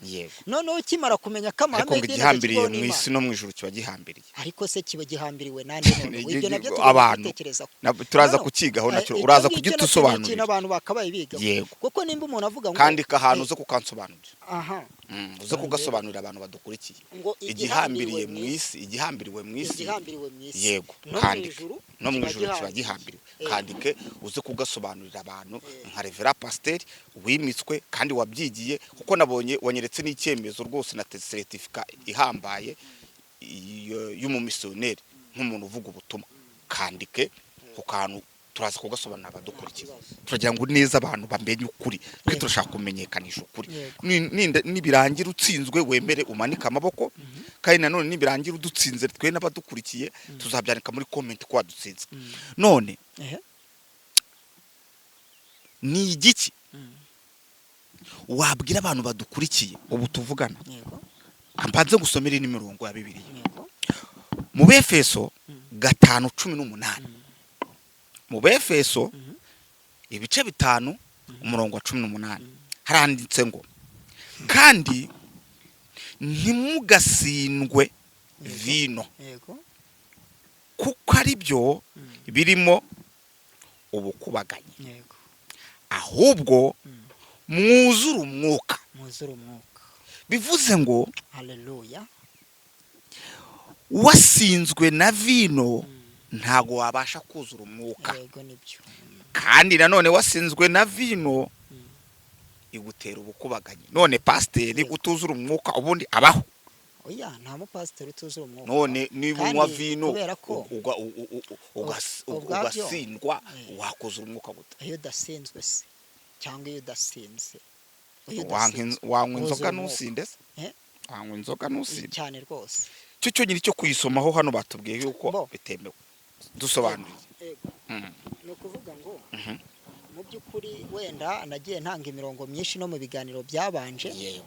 Noneho ukimara kumenya ko amahame y'idini agihambiriye mu isi no mu ijuru kiba gihambiriye. Ariko se kiba gihambiriwe nande none? Ibyo nabyo tutekereza turaza kukigaho nacyo uraza kugitusobanurira. Ikintu abantu bakabaye biga. Kuko nimba umuntu avuga ngo kandi kahantu zo kukansobanurira. Uze kugasobanurira abantu badukurikiye. Igihambiriye mu isi, igihambiriwe mu isi. Yego, kandi no mu ijuru kiba gihambiriwe. Kandi ke uze kugasobanurira abantu nka Reverend Pasteur wimitswe kandi wabyigiye, kuko nabonye wanyeretse n'icyemezo rwose na certificate ihambaye y'umumissionnaire nk'umuntu uvuga ubutumwa. Kandi ke ku kantu turaza kugasobanurira abadukurikiye. Turagira ngo neza abantu bamenye ukuri, kuko turashaka kumenyekanisha ukuri. Nibirangira utsinzwe wemere umanika amaboko, kandi nanone nibirangira udutsinze twe n'abadukurikiye tuzabyanika muri comment ko wadutsinze. None ni igiki wabwira abantu badukurikiye ubu tuvugana? Mbanze gusomera n'imirongo ya Bibiliya mu Befeso 5:18. Mu Befeso ibice 5 umurongo wa 18 haranditse ngo, kandi ntimugasindwe vino kuko ari byo birimo ubukubaganye, ahubwo mwuzure umwuka. Bivuze ngo haleluya, wasinzwe na vino ntago wabasha kuzura umwuka. Kandi nanone wasinzwe na vino igutera ubukubaganye. None pasiteri utuzura umwuka ubundi abaho? Oya, nta mu pasiteri utuzura umwuka. None niba unywa vino ugasindwa wakuzura umwuka gute? Iyo udasinzwe se cyangwa iyo udasinze, wanywa inzoga nusinde se? Wanywa inzoga nusinde cyane rwose. Cyo nyiri cyo kuyisomaho hano batubwiye yuko bitemewe. Dusobanuriye. No kuvuga ngo mu by'ukuri wenda nagiye ntanga imirongo myinshi no mu biganiro byabanje.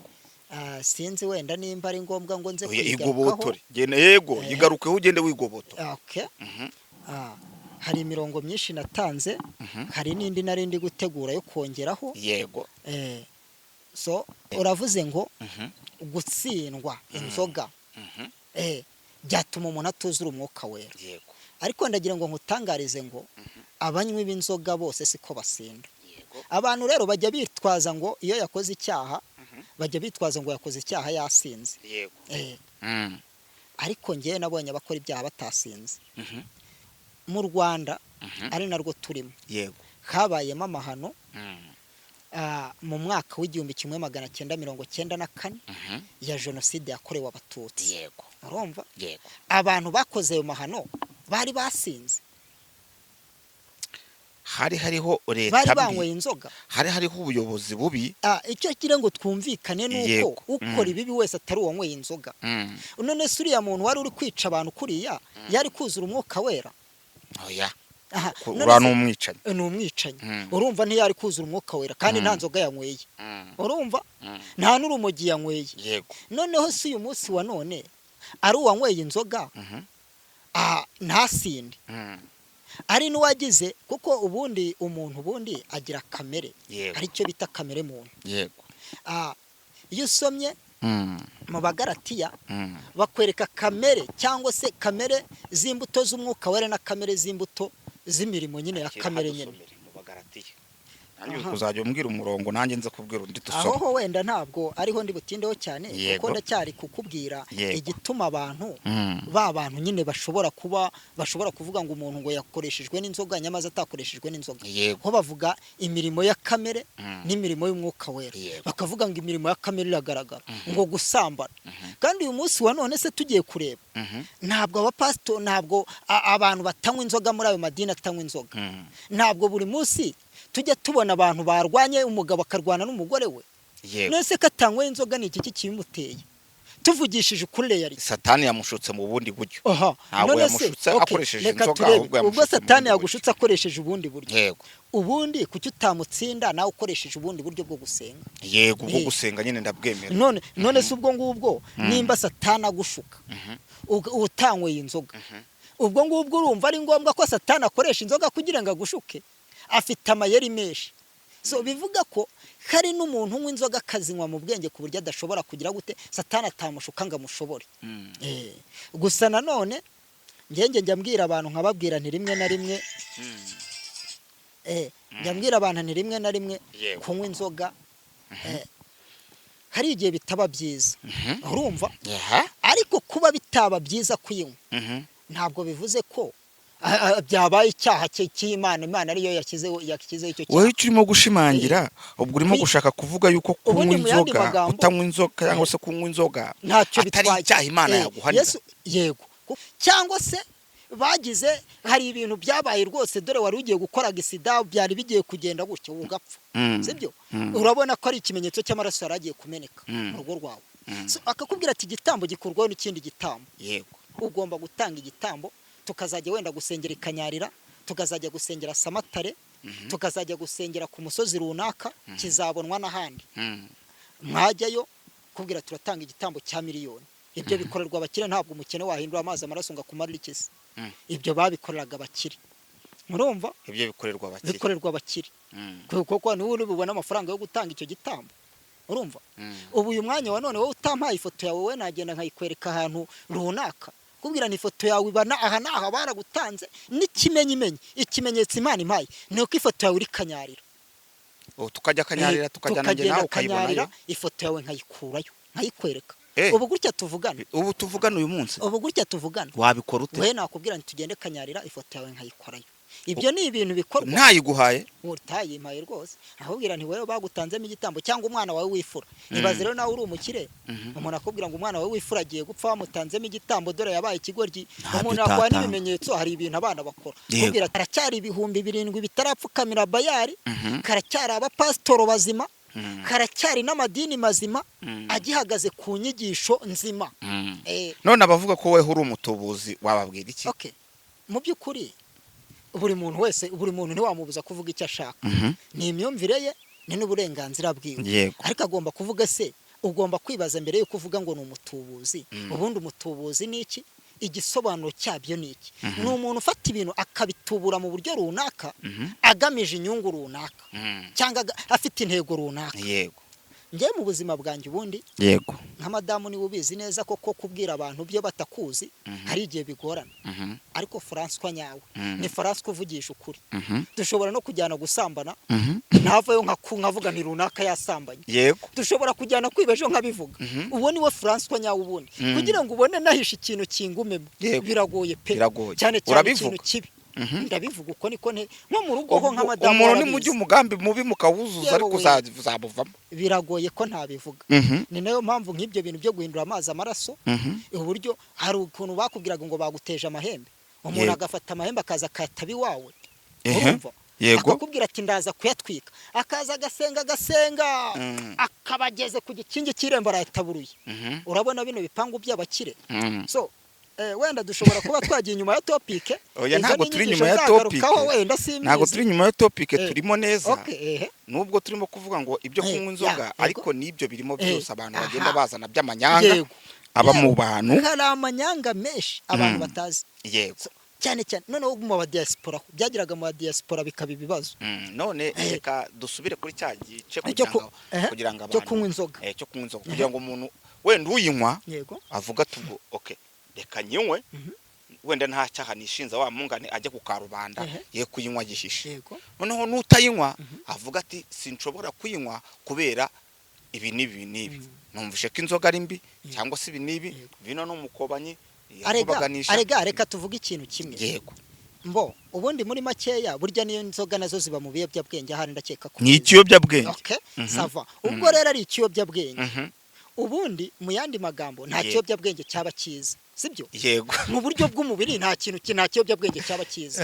Sinzi wenda nimba ari ngombwa ngo nze kwigarukaho. Yego, yigarukeho ugende wigoboto. Okay. Hari imirongo myinshi natanze, hari n'indi narindi gutegura yo kongeraho. Yego. So uravuze ngo gutsindwa inzoga byatuma umuntu atuzura umwuka wera. Ariko ndagira ngo nkutangarize ngo abanywi b'inzoga bose siko basinda. abantu rero bajya bitwaza ngo iyo yakoze icyaha bajya bitwaza ngo yakoze icyaha yasinze. Yego. Ariko ngewe nabonye abakora ibyaha batasinze. Mu Rwanda ari narwo turimo. Yego. Habayemo amahano mu mwaka w'1994 ya jenoside yakorewe abatutsi. Yego. Urumva? Yego. Abantu bakoze ayo mahano bari basinze. Hari hariho leta bari banyweye inzoga. Hari hariho ubuyobozi bubi. Icyo kire ngo twumvikane nuko ukora ibibi wese atari uwanyweye inzoga. None se uriya muntu wari uri kwica abantu kuriya yari kuzura umwuka wera? Oya. Ura n'umwicanyi. N'umwicanyi. Urumva ntiyari kuzura umwuka wera kandi nta nzoga yanyweye. Urumva? Nta n'urumogi yanyweye. Yego. Noneho si uyu munsi wa none ari uwanyweye inzoga ntasinde. Ari n'uwagize kuko ubundi umuntu ubundi agira kamere. Aricyo bita kamere muntu. Yego. Iyo usomye mu Bagalatiya bakwereka kamere cyangwa se kamere z'imbuto z'umwuka wera na kamere z'imbuto z'imirimo nyine ya kamere nyine. Mu Bagalatiya uzajya umbwira umurongo nanjye nza kubwira undi dusoma. Aho wenda ntabwo ariho ndi butindeho cyane kuko ndacyari kukubwira igituma abantu bantu nyine bashobora kuvuga ngo umuntu ngo yakoreshejwe n'inzoga nyamaze atakoreshejwe n'inzoga. Ho bavuga imirimo ya kamere n'imirimo y'umwuka wera. Bakavuga ngo imirimo ya kamere iragaragara ngo gusambana. Kandi uyu munsi wa none se tugiye kureba ntabwo abapasito ntabwo abantu batanywa inzoga muri ayo madini atanywa inzoga. Ntabwo buri munsi tujya tubona abantu barwanye umugabo akarwana n'umugore we. Nese katangwe inzoga ni iki kibimuteye? Tuvugishije ukuri yari Satani yamushutse mu bundi buryo. Ntabwo yamushutse akoresheje inzoga ahubwo yamushutse. Ubwo Satani yagushutse akoresheje ubundi buryo. Yego. Ubundi kuki utamutsinda nawe ukoresheje ubundi buryo bwo gusenga? Yego, bwo gusenga nyine ndabwemera. None se ubwo ngubwo nimba Satani agushuka utanyweye inzoga. Ubwo ngubwo urumva ari ngombwa ko Satani akoresha inzoga kugira ngo agushuke? Afite amayeri menshi. So bivuga ko hari n'umuntu w'inzoga akazinywa mu bwenge ku buryo adashobora kugira gute Satani atamushuka ngo amushobore. Gusa nanone njya mbwira abantu nkababwira nti rimwe na rimwe njya mbwira abantu nti rimwe na rimwe kunywa inzoga hari igihe bitaba byiza. Urumva? Ariko kuba bitaba byiza kuyinywa ntabwo bivuze ko byabaye icyaha cy'Imana. Imana ariyo yakizeho icyo cyaha. Wowe urimo gushimangira ubwo urimo gushaka kuvuga yuko kunywa inzoga utanywa inzoga cyangwa se kunywa inzoga atari icyaha Imana yaguhanira. Yego. Cyangwa se bagize hari ibintu byabaye rwose dore wari ugiye gukora gisida byari bigiye kugenda gutyo ugapfa. Sibyo? Urabona ko ari ikimenyetso cy'amaraso yaragiye kumeneka mu rugo rwawe. Akakubwira ati igitambo gikurwaho n'ikindi gitambo. Yego. Ugomba gutanga igitambo tukazajya wenda gusengera Ikanyarira, tukazajya gusengera Samatare, tukazajya gusengera ku musozi runaka kizabonwa n'ahandi. Mwajyayo kubwira turatanga igitambo cya miliyoni. Ibyo bikorerwa abakire, ntabwo umukene wahindura amazi amaraso ngo akumarire ikisi. Ibyo babikoreraga abakire. Murumva? Ibyo bikorerwa abakire. Kuko niwe ubona amafaranga yo gutanga icyo gitambo. Urumva? Ubu uyu mwanya wa none wowe utampaye ifoto yawe we nagenda nkayikwereka ahantu runaka. Kubwira ni ifoto yawe ibana aha naha baragutanze n'ikimenyimenyi ikimenyetso Imana impaye nuko ifoto yawe uri Kanyarira. Tukajya Kanyarira tukajya nanjye nawe ukayibonayo. Ifoto yawe nkayikurayo nkayikwereka. Ubu gutya tuvugana. Ubu tuvugana uyu munsi. Ubu gutya tuvugana. Wabikora ute? We nakubwira nti tugende Kanyarira ifoto yawe nkayikorayo. Ibyo ni ibintu bikorwa. Ntayiguhaye? Utayimpaye rwose. Ahubwira nti wewe bagutanzemo igitambo cyangwa umwana wawe wifura. Ibaze rero nawe uri umukire. Umuntu akubwira ngo umwana wawe wifura agiye gupfa bamutanzemo igitambo dore yabaye ikigoryi. Umuntu akwa n'ibimenyetso hari ibintu abana bakora. Kubwira karacyari ibihumbi 7 bitarapfukamira Bayari. Karacyari abapasitoro bazima. Karacyari n'amadini mazima agihagaze ku nyigisho nzima. None abavuga ko weho uri umutubuzi wababwira iki? Okay. Mu by'ukuri buri muntu ntiwamubuza kuvuga icyo ashaka. Ni imyumvire ye ni n'uburenganzira bwiwe. Ariko agomba kuvuga se ugomba kwibaza mbere yo kuvuga ngo ni umutubuzi. Ubundi umutubuzi ni iki? Igisobanuro cyabyo ni iki? Ni umuntu ufata ibintu akabitubura mu buryo runaka agamije inyungu runaka cyangwa afite intego runaka. Yego. Ngiye mu buzima bwanjye ubundi yego nka madamu ni ubizi neza koko kubwira abantu byo batakuzi hari igihe bigorana. Ariko François nyawe ni François uvugisha ukuri. Dushobora no kujyana gusambana ntavayo nkavuga ni runaka yasambanye. Yego. Dushobora kujyana kwiba ejo nkabivuga. Uwo ni we François nyawe ubundi. Kugira ngo ubone nahisha ikintu kingumemo biragoye pe. Cyane cyane ikintu kibi. Ndabivuga uko niko nko mu rugo ho nk'amadamu. Umuntu ni mujye umugambi mubi mukawuzuza ariko uzabuvamo. Biragoye ko ntabivuga. Ni nayo mpamvu nk'ibyo bintu byo guhindura amazi amaraso, uburyo hari ukuntu bakubwiraga ngo baguteje amahembe. Umuntu agafata amahembe akaza akatabi wawe. Urumva? Akakubwira ati ndaza kuyatwika, akaza agasenga akabageze ku gikingi cy'irembo arayataburuye. Urabona bino bipangu by'abakire. So wenda dushobora kuba twagiye inyuma ya topic. Oya ntabwo turi inyuma ya topic. Ntabwo turi inyuma ya topic, turimo neza. Nubwo turimo kuvuga ngo ibyo kunywa inzoga ariko nibyo birimo byose abantu bagenda bazana by'amanyanga aba mu bantu. Hari amanyanga menshi abantu batazi. Yego. Cyane noneho mu ba diaspora byagiraga mu ba diaspora bikaba ibibazo. None reka dusubire kuri cya gice kugira ngo abantu cyo kunywa inzoga kugira ngo umuntu wenda uyinywa avuga tugo okay reka nyinywe wenda nta cyaha nishinza wa mungane ajya ku karubanda ye kuyinywa gishishe. Noneho nutayinywa avuga ati sinshobora kuyinywa kubera ibi nibi numvishe ko inzoga ari mbi cyangwa se ibi nibi vino n'umukobanyi. Arega reka tuvuga ikintu kimwe. Yego. Mbo ubundi muri makeya burya niyo inzoga nazo ziba mu biyobyabwenge ahari ndakeka ko. Ni ikiyobyabwenge. Okay. Sava. Ubwo rero ari ikiyobyabwenge. Ubundi mu yandi magambo nta kiyobyabwenge cyaba cyiza. Sibyo? Yego. Mu buryo bw'umubiri nta kintu nta kiyobyabwenge cyaba cyiza.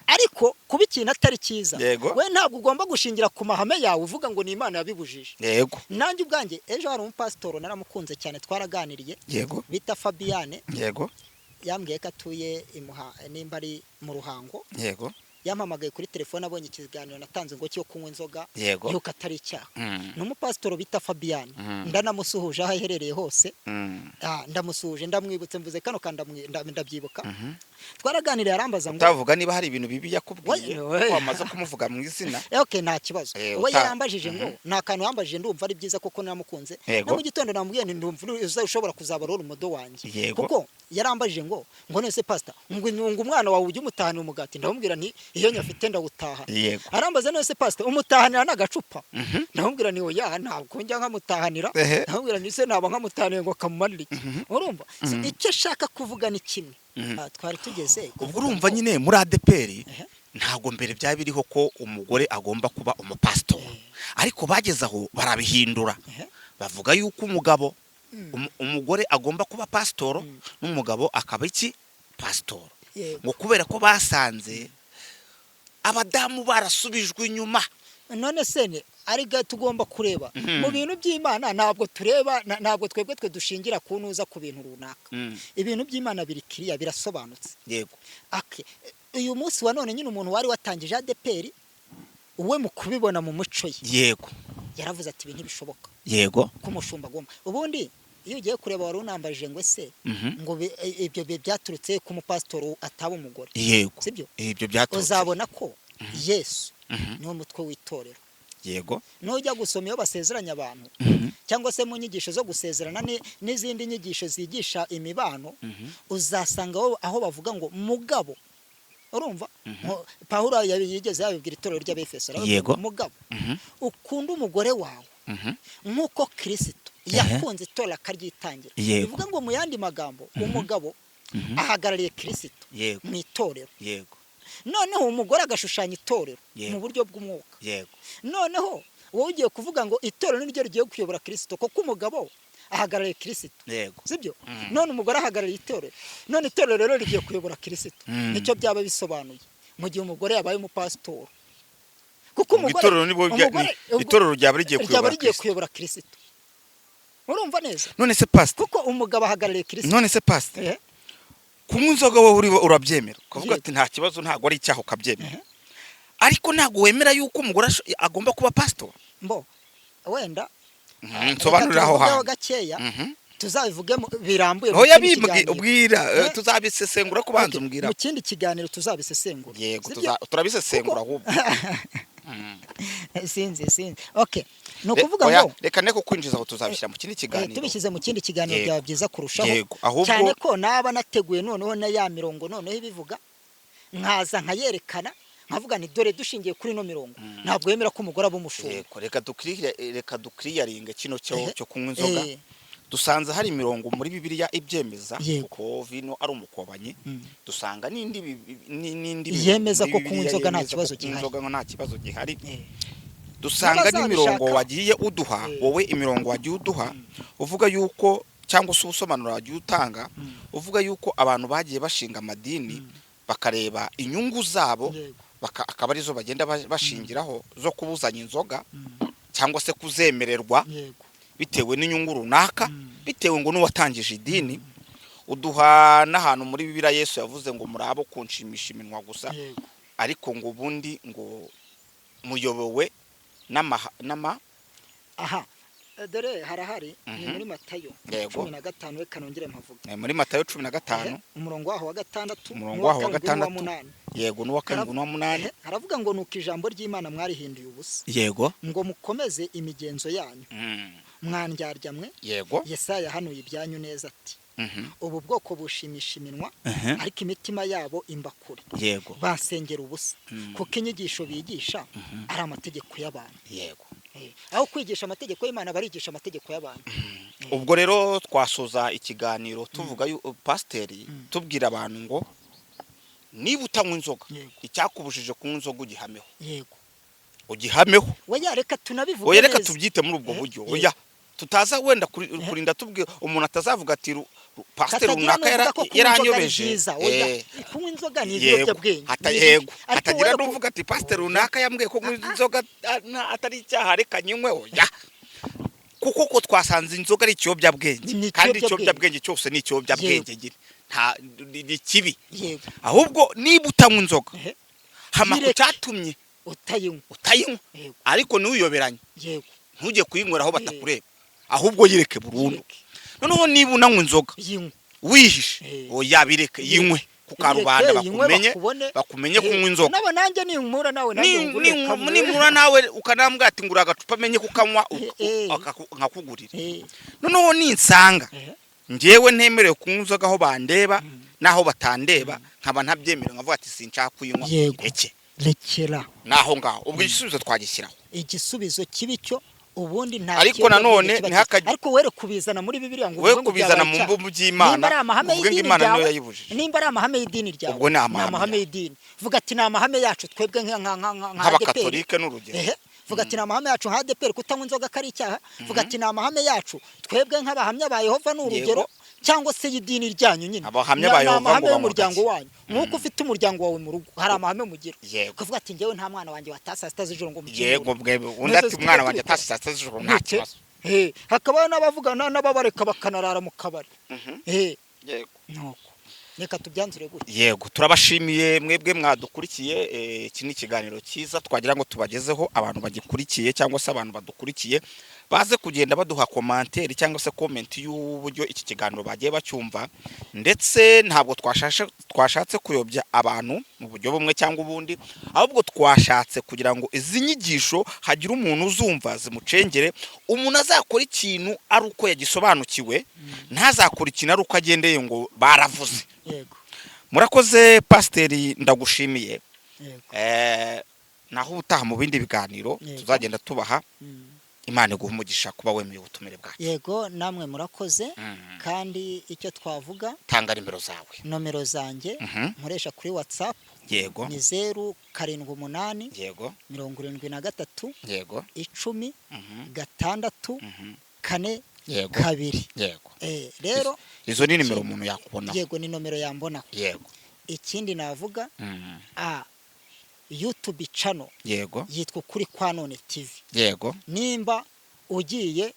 Ariko kuba ikintu atari cyiza we ntabwo ugomba gushingira ku mahame yawe uvuga ngo ni Imana yabibujije. Yego. Nanjye ubwanjye ejo hari umupasitoro naramukunze cyane twaraganiriye. Yego. Bita Fabiane. Yego. Yambwiye ko atuye nimba ari mu Ruhango. Yego. Yampamagaye kuri telefone abonye ikiganiro natanze ngo cyo kunywa inzoga yuko atari icyaha. N'umupasitoro bita Fabiane ndanamusuhuje aho aherereye hose. Ndamusuhuje ndamwibutse mvuze kano ndabyibuka. Twaraganiriye arambaza ngo utavuga niba hari ibintu bibi yakubwiye wamaze kumuvuga mu izina. Okay nta kibazo. We yarambajije ngo nta kantu yambajije ndumva ari byiza koko namukunze. No mu gitondo namubwiye ndumva ushobora kuzabarora umudo wanjye. Kuko yarambajije ngo nese pastor ngo umwana wawe ujye umutahana umugati. Ndamubwira nti iyo nyafite ndawutaha. Arambaza nese pastor umutahanira n'agacupa. Ndamubwira ni oya ntabwo njya nkamutahanira. Ndamubwira ni se naba nkamutahanira ngo kamumarire. Urumva icyo shaka kuvuga ni kimwe. Twari tugeze ubwo urumva nyine muri ADPR ntago mbere byaba biriho ko umugore agomba kuba umupastor, ariko bageze aho barabihindura bavuga yuko umugabo umugore agomba kuba pastor n'umugabo akaba iki pastor, ngo kubera ko basanze abadamu barasubijwe inyuma. None sene ariga tugomba kureba mu bintu by'Imana ntabwo tureba ntabwo twebwe dushingira kunuza ku bintu runaka. Ibintu by'Imana biri kiriya birasobanutse. Yego. Uyu munsi wa none nyine umuntu wari watangije ADPR uwe mu kubibona mu muco ye. Yego. Yaravuze ati ibintu bishoboka. Yego. Kumushumba goma. Ubundi iyo ugiye kureba wari unambaje ngo ese ngo ibyo byaturutse ku mupasitoro ataba umugore. Yego. Sibyo? Ibyo byaturutse. Uzabona ko Yesu niwo mutwe w'itorero. Yego. Nujya gusoma iyo basezeranya abantu cyangwa se mu nyigisho zo gusezerana n'izindi nyigisho zigisha imibano uzasanga aho bavuga ngo mugabo. Urumva? Pawulo yigeze yabibwira itorero ry'Abefeso mugabo ukunda umugore wawe nkuko Kristo yakunze itorero akaryitangira. Bivuga ngo mu yandi magambo umugabo ahagarariye Kristo mu itorero. Yego. Noneho umugore agashushanya itorero mu buryo bw'umwuka. Yego. Noneho wowe ugiye kuvuga ngo itorero niryo rigiye kuyobora Kristo kuko umugabo ahagarariye Kristo. Yego. Sibyo? None umugore ahagarariye itorero. None itorero rero rigiye kuyobora Kristo. Nicyo byaba bisobanuye mu gihe umugore yabaye umupasitoro. Kuko itorero ryaba rigiye kuyobora Kristo. Urumva neza? None se pastor kuko umugabo ahagarariye Kristo. None se pastor kunywa inzoga wowe urabyemera ukavuga ati nta kibazo ntago ari icyaho kabyemera, ariko ntago wemera yuko umugore agomba kuba pastor. Mbo wenda nsobanurira aho hantu gakeya tuzabivuge birambuye mu ubwira tuzabisesengura kubanza umbwira mu kindi kiganiro tuzabisesengura. Yego turabisesengura ahubwo sinzi okay no kuvuga ngo reka neko kwinjiza aho tuzabishyira mu kindi kiganiro tubishyize mu kindi kiganiro byaba byiza kurushaho cyane ko naba nateguye noneho na ya mirongo noneho ibivuga nkaza nkayerekana nkavuga ni dore dushingiye kuri no mirongo ntabwo yemera ko umugore aba umushumba. reka dukiriyaringe kino cyo kunywa inzoga. Dusanze hari imirongo muri Bibiliya ibyemeza ko vino ari umukobanyi. Dusanga n'indi yemeza ko kunywa inzoga nta kibazo gihari. Dusanga n'imirongo wagiye uduha wowe imirongo wagiye uduha uvuga yuko cyangwa se ubusobanuro wagiye utanga uvuga yuko abantu bagiye bashinga amadini bakareba inyungu zabo akaba arizo bagenda bashingiraho zo kubuzanya inzoga cyangwa se kuzemererwa bitewe n'inyungu runaka bitewe ngo n'uwatangije idini. Uduha n'ahantu muri Bibiliya Yesu yavuze ngo murabo kunshimisha iminwa gusa ariko ngo ubundi ngo muyobowe n'ama dore harahari ni muri Matayo 15 reka nongere mpavuga muri Matayo 15 umurongo waho wa 6 umurongo waho wa 6 yego n'uwa 7 n'uwa 8 haravuga ngo nuko ijambo ry'Imana mwarihinduye ubusa yego ngo mukomeze imigenzo yanyu mwandyarya mwe yego Yesaya hanuye ibyanyu neza ati ubu bwoko bushimisha iminwa ariko imitima yabo imbakure yego basengera ubusa kuko inyigisho bigisha ari amategeko y'abantu yego aho kwigisha amategeko y'Imana barigisha amategeko y'abantu. Ubwo rero twasoza ikiganiro tuvuga pasiteri tubwira abantu ngo niba utanywa inzoga icyakubujije kunywa inzoga ugihameho yego ugihameho oya reka tunabivuga oya reka tubyite muri ubwo buryo oya tutaza wenda kurinda tubwira umuntu atazavuga ati pasiteri runaka yaranyobeje kunywa inzoga ni ibiyobyabwenge yego hatagira n'uvuga ati pasiteri runaka yambwiye ko kunywa inzoga atari icyaha reka nywe oya kuko twasanze inzoga ari ikiyobyabwenge kandi ikiyobyabwenge cyose ni ikiyobyabwenge ni kibi ahubwo niba utanywa inzoga hama cyatumye utayinywa ariko ntuyoberanye ntujye kuyinywera aho batakureba ahubwo yireke burundu. Noneho niba unanywa inzoga wihishe oya bireke yinywe kukarubanda bakumenye kunywa inzoga nabo nanjye ninkura nawe ukanambwa ati ngura agacupa amenye kukanywa nkakugurira. Noneho ninsanga ngewe ntemerewe kunywa inzoga aho bandeba naho batandeba nkaba ntabyemera nkavuga ati sinshaka kuyinywa rekera naho ngaho ubwo igisubizo twagishyiraho igisubizo kibi cyo ubundi nta ariko nanone ntihakaje ariko were kubizana muri Bibiliya ngo we kubizana mu mbumu by'Imana uvuge ngo Imana niyo yayibujije nimba ari amahame y'idini ryawe ubwo ni amahame y'idini vuga ati ni amahame yacu twebwe nk'abakatolike n'urugero vuga ati ni amahame yacu nka ADPR kutanywa inzoga kari icyaha vuga ati ni amahame yacu twebwe nk'abahamya ba Yehova n'urugero cyangwa se y'idini ryanyu nyine abahamya ba Yehova ngo umuryango wanyu nuko ufite umuryango wawe mu rugo hari amahame mugira kuvuga ati ngewe nta mwana wanjye watasa sita z'ijoro ngo mukire yego bwebe undi ati umwana wanjye atasa sita z'ijoro nta kibazo hakaba n'abavugana n'ababareka bakanarara mu kabari yego nuko reka tubyanzure gutya yego turabashimiye mwebwe mwadukurikiye iki ni ikiganiro cyiza twagira ngo tubagezeho abantu bagikurikiye cyangwa se abantu badukurikiye baze kugenda baduha commentaire cyangwa se comment y'uburyo iki kiganiro bagiye bacyumva ndetse ntabwo twashatse kuyobya abantu mu buryo bumwe cyangwa ubundi ahubwo twashatse kugira ngo izi nyigisho hagira umuntu uzumva zimucengere umuntu azakora ikintu ari uko yagisobanukiwe ntazakora ikintu ari uko agendeye ngo baravuze. Yego murakoze pasiteri ndagushimiye naho utaha mu bindi biganiro tuzagenda tubaha Imana iguha umugisha kuba wemeye ubutumire bwacu. Yego namwe murakoze kandi icyo twavuga tanga nimero zawe nomero zanjye nkoresha kuri WhatsApp yego ni 078 yego 73 yego 10 6 4 yego 2 yego rero izo ni nimero umuntu yakubona yego ni nomero yambona yego ikindi navuga YouTube channel yego yitwa kuri kwa none TV yego nimba ugiye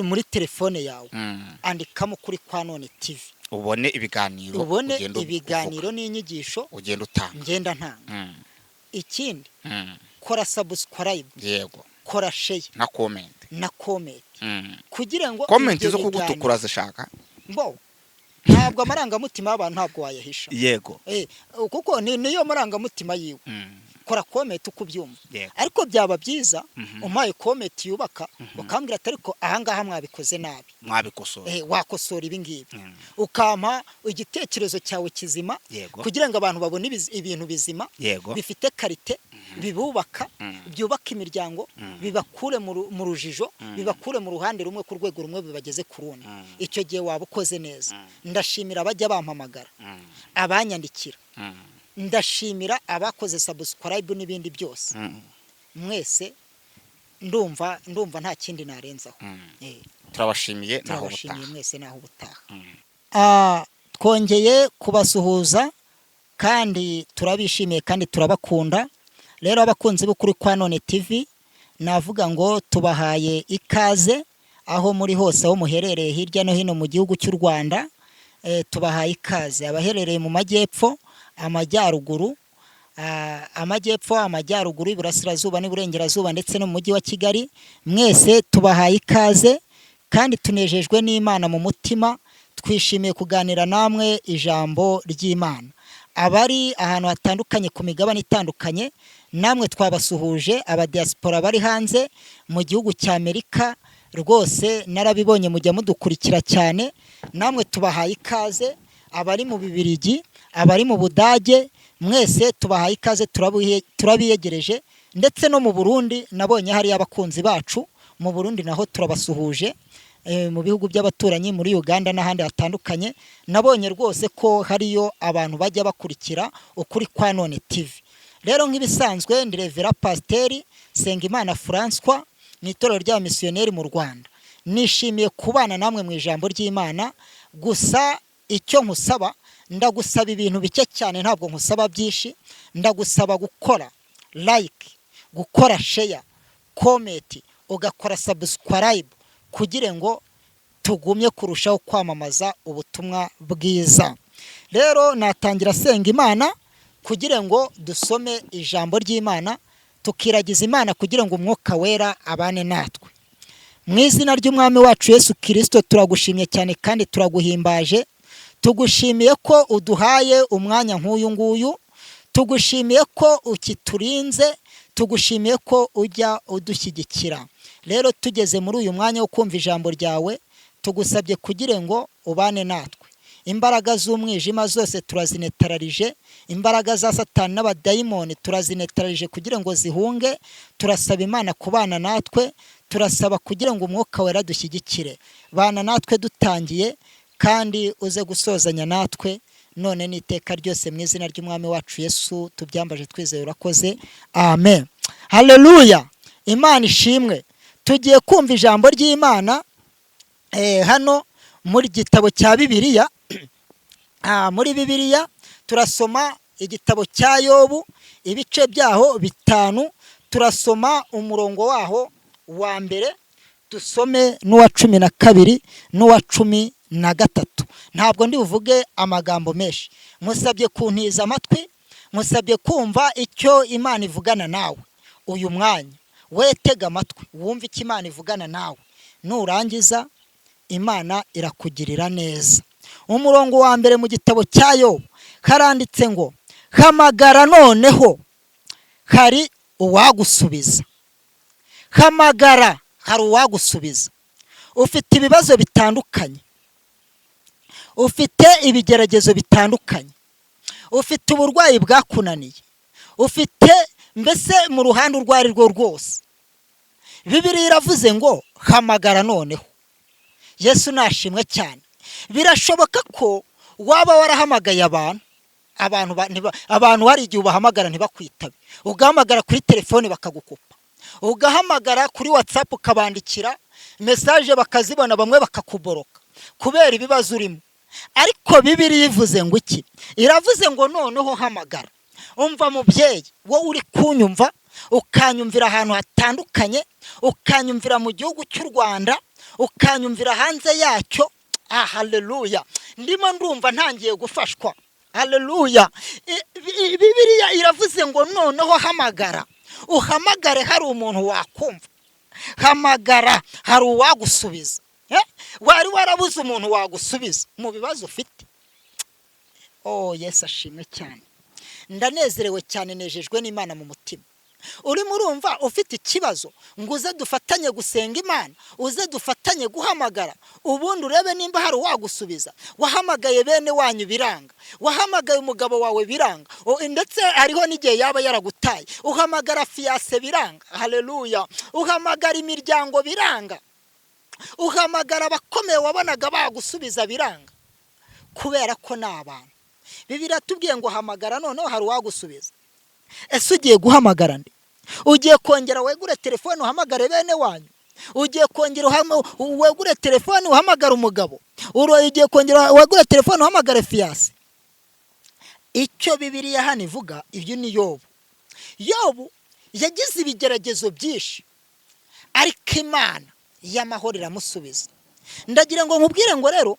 muri telefone yawe andikamo kuri kwa none TV ubone ibiganiro n'inyigisho ugenda utanga ngenda ntanga ikindi kora subscribe yego kora share na comment kugira ngo comment zo kugutukura zishaka mbo ntabwo amarangamutima y'abantu ntabwo wayahisha yego kuko niyo marangamutima yiwe kora comment uko ubyumva ariko byaba byiza umpaye comment yubaka ukambwira ati ariko ahangaha mwabikoze nabi wakosora ibi ngibi ukampa igitekerezo cyawe kizima kugira ngo abantu babone ibintu bizima bifite karite bibubaka byubaka imiryango bibakure mu rujijo bibakure mu ruhande rumwe ku rwego rumwe bibageze ku rundi icyo gihe waba ukoze neza ndashimira abajya bampamagara abanyandikira ndashimira abakoze subscribe n'ibindi byose mwese ndumva nta kindi narenzaho turabashimiye mwese naho ubutaha twongeye kubasuhuza kandi turabishimiye kandi turabakunda rero abakunzi bo kuri Kwa None TV navuga ngo tubahaye ikaze aho muri hose aho muherereye hirya no hino mu gihugu cy'u Rwanda tubahaye ikaze abaherereye mu majyepfo amajyaruguru amajyaruguru iburasirazuba n'iburengerazuba ndetse no mu mujyi wa Kigali mwese tubahaye ikaze kandi tunejejwe n'Imana mu mutima twishimiye kuganira namwe ijambo ry'Imana abari ahantu hatandukanye ku migabane itandukanye namwe twabasuhuje abadiaspora bari hanze mu gihugu cya Amerika rwose narabibonye mujya mudukurikira cyane namwe tubahaye ikaze abari mu Bibirigi abari mu Budage mwese tubahaye ikaze turabiyegereje ndetse no mu Burundi nabonye hari abakunzi bacu mu Burundi naho turabasuhuje mu bihugu by'abaturanyi muri Uganda n'ahandi hatandukanye nabonye rwose ko hariyo abantu bajya bakurikira ukuri Kwa None TV rero nk'ibisanzwe ndi Revera Pasiteri Sengimana François mu itorero rya misiyoneri mu Rwanda nishimiye kubana namwe mu ijambo ry'Imana gusa icyo nkusaba ndagusaba ibintu bike cyane ntabwo nkusaba byinshi ndagusaba gukora like gukora share comment ugakora subscribe kugira ngo tugumye kurushaho kwamamaza ubutumwa bwiza rero natangira senga Imana kugira ngo dusome ijambo ry'Imana tukiragiza Imana kugira ngo umwuka wera abane natwe mu izina ry'umwami wacu Yesu Kristo turagushimye cyane kandi turaguhimbaje tugushimiye ko uduhaye umwanya nk'uyu nguyu tugushimiye ko ukiturinze tugushimiye ko ujya udushyigikira rero tugeze muri uyu mwanya wo kumva ijambo ryawe tugusabye kugira ngo ubane natwe imbaraga z'umwijima zose turazinetararije imbaraga za Satani n'abadayimoni turazinetararije kugira ngo zihunge turasaba Imana kubana natwe turasaba kugira ngo umwuka wera dushyigikire bana natwe dutangiye kandi uze gusozanya natwe none n'iteka ryose mu izina ry'umwami wacu Yesu tubyambaje twizeye urakoze amen haleluya Imana ishimwe tugiye kumva ijambo ry'Imana hano muri gitabo cya Bibiliya muri Bibiliya turasoma igitabo cya Yobu ibice byaho 5 turasoma umurongo waho wa mbere dusome n'uwa 12 n'uwa 13 ntabwo ndi uvuge amagambo menshi musabye kuntiza amatwi musabye kumva icyo Imana ivugana nawe uyu mwanya wetega amatwi wumva icyo Imana ivugana nawe nurangiza Imana irakugirira neza umurongo wa mbere mu gitabo cya Yobu karanditse ngo hamagara noneho hari uwagusubiza hamagara hari uwagusubiza ufite ibibazo bitandukanye ufite ibigeragezo bitandukanye ufite uburwayi bwakunaniye ufite mbese mu ruhande urwo ari rwo rwose Bibiliya iravuze ngo hamagara noneho Yesu nashimwe cyane birashoboka ko waba warahamagaye abantu hari igihe ubahamagara ntibakwitabe ugahamagara kuri telefone bakagukupa ugahamagara kuri WhatsApp ukabandikira message bakazibona bamwe bakakuboroka kubera ibibazo urimo ariko Bibiliya ivuze ngo iki iravuze ngo noneho hamagara umva mubyeyi wowe uri kunyumva ukanyumvira ahantu hatandukanye ukanyumvira mu gihugu cy'u Rwanda ukanyumvira hanze yacyo haleluya ndimo ndumva ntangiye gufashwa haleluya Bibiliya iravuze ngo noneho hamagara uhamagare hari umuntu wakumva hamagara hari uwagusubiza wari warabuze umuntu wagusubiza mu bibazo ufite Yesu ashimwe cyane ndanezerewe cyane, nejejwe n'Imana mu mutima. Urimo urumva ufite ikibazo ngo uze dufatanye gusenga Imana, uze dufatanye guhamagara, ubundi urebe nimba hari uwagusubiza. Wahamagaye bene wanyu biranga, wahamagaye umugabo wawe biranga, ndetse hariho n'igihe yaba yaragutaye, uhamagara fiance biranga. Haleluya. Uhamagara imiryango biranga, uhamagara abakomeye wabonaga bagusubiza biranga, kubera ko ni abantu. Bibiliya tubwiye ngo hamagara, noneho hari uwagusubiza. Ese ugiye guhamagara nde? Ugiye kongera wegure telefone uhamagare bene wanyu? Ugiye kongera wegure telefone uhamagara umugabo? Ugiye kongera wegure telefone uhamagare fiance? Icyo Bibiliya hano ivuga, ibyo ni Yobu. Yobu yagize ibigeragezo byinshi, ariko Imana y'amahoro iramusubiza. Ndagira ngo nkubwire ngo rero,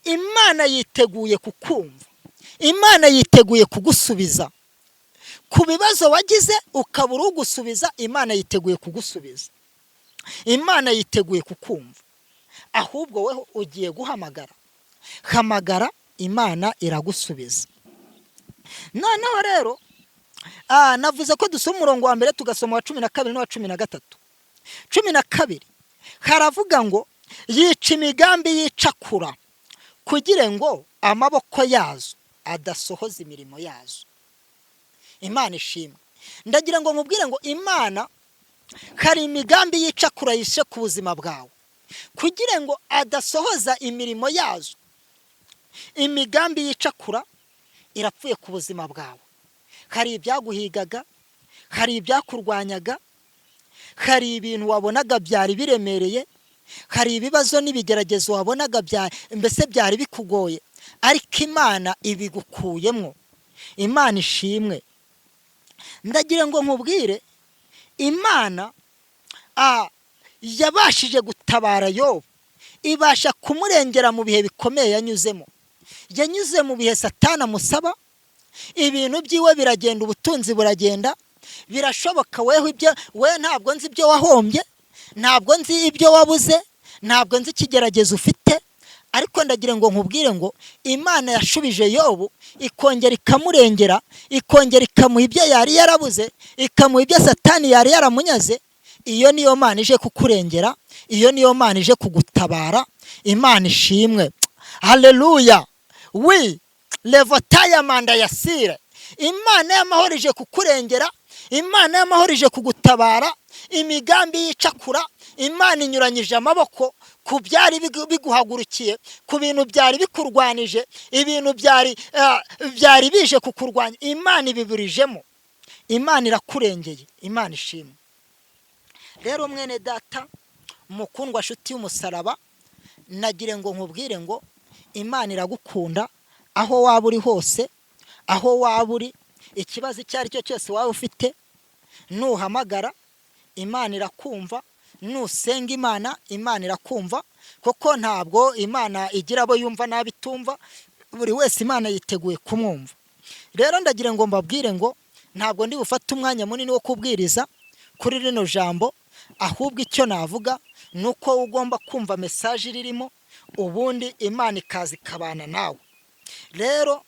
Imana yiteguye kukumva, Imana yiteguye kugusubiza. Ku bibazo wagize ukabura ugusubiza, Imana yiteguye kugusubiza. Imana yiteguye kukumva. Ahubwo weho ugiye guhamagara. Hamagara, Imana iragusubiza. Noneho rero, navuze ko dusoma umurongo wa mbere tugasoma wa 12 n'uwa 13. 12 haravuga ngo yica imigambi yicakura, kugira ngo amaboko yazo adasohoza imirimo yazo. Imana ishimwe. Ndagira ngo nkubwire ngo Imana hari imigambi yicakura yishe ku buzima bwawe, kugira ngo adasohoza imirimo yazo. Imigambi yicakura irapfuye ku buzima bwawe. Hari ibyaguhigaga, hari ibyakurwanyaga, hari ibintu wabonaga byari biremereye, hari ibibazo n'ibigeragezo wabonaga mbese byari bikugoye, ariko Imana ibigukuyemo. Imana ishimwe. Ndagira ngo nkubwire, Imana yabashije gutabara Yobu, ibasha kumurengera mu bihe bikomeye yanyuzemo. Yanyuze mu bihe Satani amusaba, ibintu byiwe biragenda, ubutunzi buragenda. Birashoboka we ntabwo nzi ibyo wahombye, ntabwo nzi ibyo wabuze, ntabwo nzi ikigeragezo ufite, ariko ndagira ngo nkubwire ngo Imana yashubije Yobu, ikongera ikamurengera, ikongera ikamuha ibyo yari yarabuze, ikamuha ibyo Satani yari yaramunyaze. Iyo niyo Mana ije kukurengera, iyo niyo Mana ije kugutabara. Imana ishimwe. Haleluya. We levotaya manda yasire. Imana y'amahoro ije kukurengera, Imana y'amahoro ije kugutabara. Imigambi yicakura, Imana inyuranyije amaboko ku byari biguhagurukiye, ku bintu byari bikurwanije, ibintu byari bije kukurwanya, Imana ibiburijemo. Imana irakurengeye. Imana ishimwe. Rero mwene data mukundwa, nshuti y'umusaraba, nagire ngo nkubwire ngo Imana iragukunda aho waba uri hose, aho waba uri, ikibazo icyo ari cyo cyose waba ufite, nuhamagara Imana irakumva, nusenga Imana, Imana irakumva, kuko ntabwo Imana igira abo yumva nabitumva, buri wese Imana yiteguye kumwumva. Rero ndagira ngo mbabwire ngo ntabwo ndi bufate umwanya munini wo kubwiriza kuri rino jambo, ahubwo icyo navuga nuko ugomba kumva message ririmo, ubundi Imana ikazi kabana nawe. Rero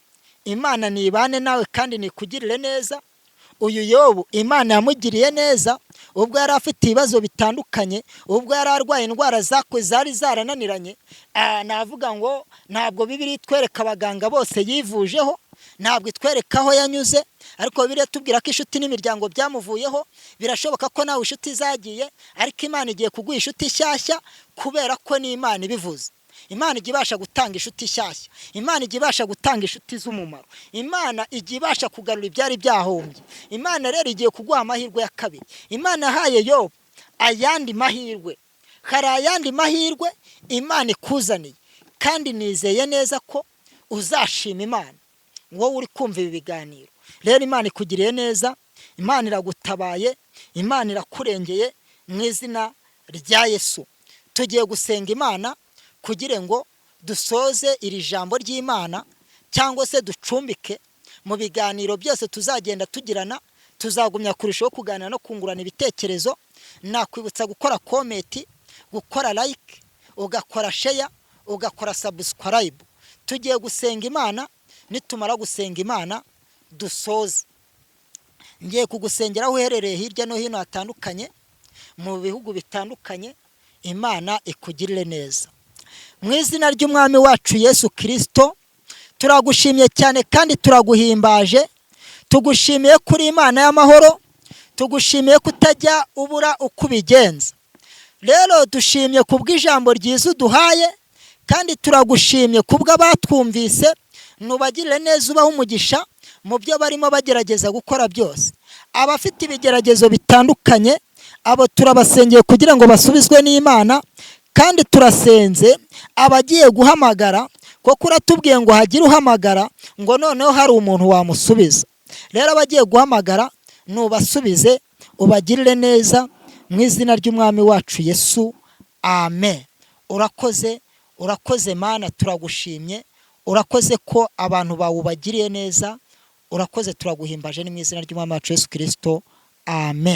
Imana nibane nawe kandi nikugirire neza. Uyu Yobu Imana yamugiriye neza, ubwo yari afite ibibazo bitandukanye, ubwo yari arwaye indwara zari zarananiranye. Navuga ngo ntabwo Bibiliya itwereka abaganga bose yivujeho, ntabwo itwereka aho yanyuze, ariko Bibiliya tubwira ko inshuti n'imiryango byamuvuyeho. Birashoboka ko nawe inshuti zagiye, ariko Imana igiye kuguha inshuti nshyashya, kubera ko ni Imana ibivuze. Imana ijya ibasha gutanga inshuti nshyashya, Imana ijya ibasha gutanga inshuti z'umumaro, Imana ijya ibasha kugarura ibyari byahombye. Imana rero igiye kuguha amahirwe ya kabiri. Imana yahaye Yobu ayandi mahirwe, hari ayandi mahirwe Imana ikuzaniye, kandi nizeye neza ko uzashima Imana wowe uri kumva ibi biganiro. Rero Imana ikugiriye neza, Imana iragutabaye, Imana irakurengeye mu izina rya Yesu. Tugiye gusenga Imana kugira ngo dusoze iri jambo ry'Imana, cyangwa se ducumbike mu biganiro byose tuzagenda tugirana. Tuzagumya kurushaho kuganira no kungurana ibitekerezo. Nakwibutsa gukora comment, gukora like, ugakora share, ugakora subscribe. Tugiye gusenga Imana. Nitumara gusenga Imana dusoze ngiye kugusengera aho uherereye hirya no hino hatandukanye mu bihugu bitandukanye. Imana ikugirire neza mu izina ry'umwami wacu Yesu Kristo. Turagushimiye cyane kandi turaguhimbaje, tugushimiye kuri Imana y'amahoro, tugushimiye kutajya ubura uko ubigenza. Rero dushimye kubw'ijambo ryiza uduhaye, kandi turagushimye kubw'abatwumvise. Nubagirire neza, ubaho umugisha mu byo barimo bagerageza gukora byose. Abafite ibigeragezo bitandukanye, abo turabasengeye kugira ngo basubizwe n'Imana, kandi turasenze abagiye guhamagara, kuko uratubwiye ngo hagire uhamagara ngo noneho hari umuntu wamusubiza. Rero abagiye guhamagara nubasubize, ubagirire neza mu izina ry'umwami wacu Yesu, amen. Urakoze Mana, turagushimye, urakoze ko abantu bawubagiriye neza, urakoze, turaguhimbaje ni mu izina ry'umwami wacu Yesu Kristo, amen.